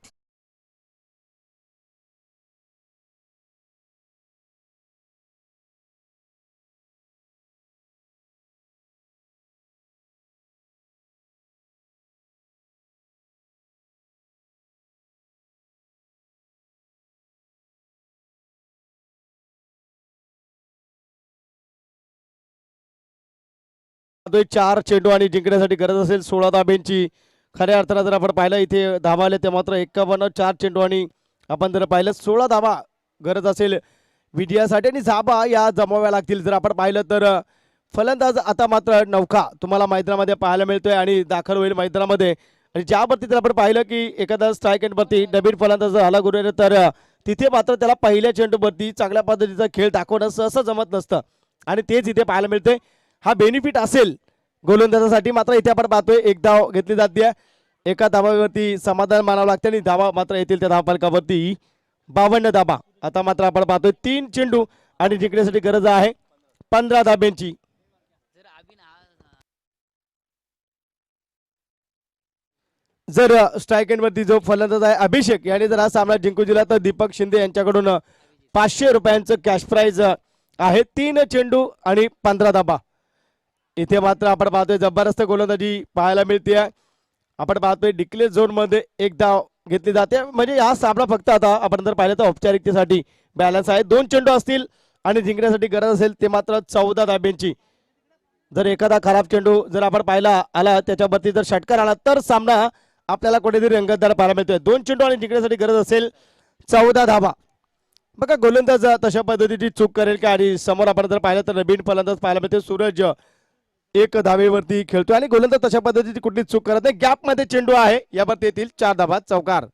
तो 4 चेंडू आणि जिंकण्यासाठी गरज असेल 16 धाब्यांची. खऱ्या अर्थानं जर आपण पाहिलं इथे धावा आले ते मात्र 51 4 चेंडू आणि आपण जर पाहिलं 16 धावा गरज असेल विजयासाठी आणि धाबा या जमाव्या लागतील. जर आपण पाहिलं तर फलंदाज आता मात्र नौका तुम्हाला मैदानामध्ये पाहायला मिळतोय आणि दाखल होईल मैदानामध्ये. आणि ज्यावरती जर आपण पाहिलं की एखादा स्ट्राईक एंडवरती नवीन फलंदाज आला गुरु तर तिथे मात्र त्याला पहिल्या चेंडूवरती चांगल्या पद्धतीचा खेळ दाखवणं सहसा जमत नसतं आणि तेच इथे पाहायला मिळते. हा बेनिफिट असेल गोलंदाजासाठी. मात्र इथे आपण पाहतोय 1 धाव घेतली जाते, एका धावावरती समाधान मानावं लागतं आणि धावा मात्र येतील त्या धावफलकावरती 52 धाबा. आता मात्र आपण पाहतोय 3 चेंडू आणि जिंकण्यासाठी गरज आहे 15 धाब्यांची. जर स्ट्राईक एंडवरती जो फलंदाज आहे अभिषेक याने जर हा सामना जिंकून दिला तर दीपक शिंदे यांच्याकडून 500 रुपयांचं कॅश प्राइज आहे. 3 चेंडू आणि 15 धाबा. इथे मात्र आपण पाहतोय जबरदस्त गोलंदाजी पाहायला मिळते. आपण पाहतोय डिक्लेअर झोन मध्ये 1 धाव घेतली जाते. म्हणजे हा सामना फक्त आता आपण जर पाहिलं तर औपचारिकतेसाठी बॅलन्स आहे. 2 चेंडू असतील आणि जिंकण्यासाठी गरज असेल ते मात्र 14 धाब्यांची. जर एखादा खराब चेंडू जर आपण पाहिला आला त्याच्यावरती जर षटकार आला तर सामना आपल्याला कुठेतरी रंगतदार पाहायला मिळतोय. 2 चेंडू आणि जिंकण्यासाठी गरज असेल 14 धाबा. बघा गोलंदाज तशा पद्धतीची चूक करेल का. आणि समोर आपण जर पाहिलं तर नवीन फलंदाज पाहायला मिळते सूरज 1 धावेवरती खेळतोय आणि गोलंदाज तशा पद्धतीची कुठलीच चूक करत नाही. गॅप मध्ये चेंडू आहे यावरती येतील 4 धाबा चौकार.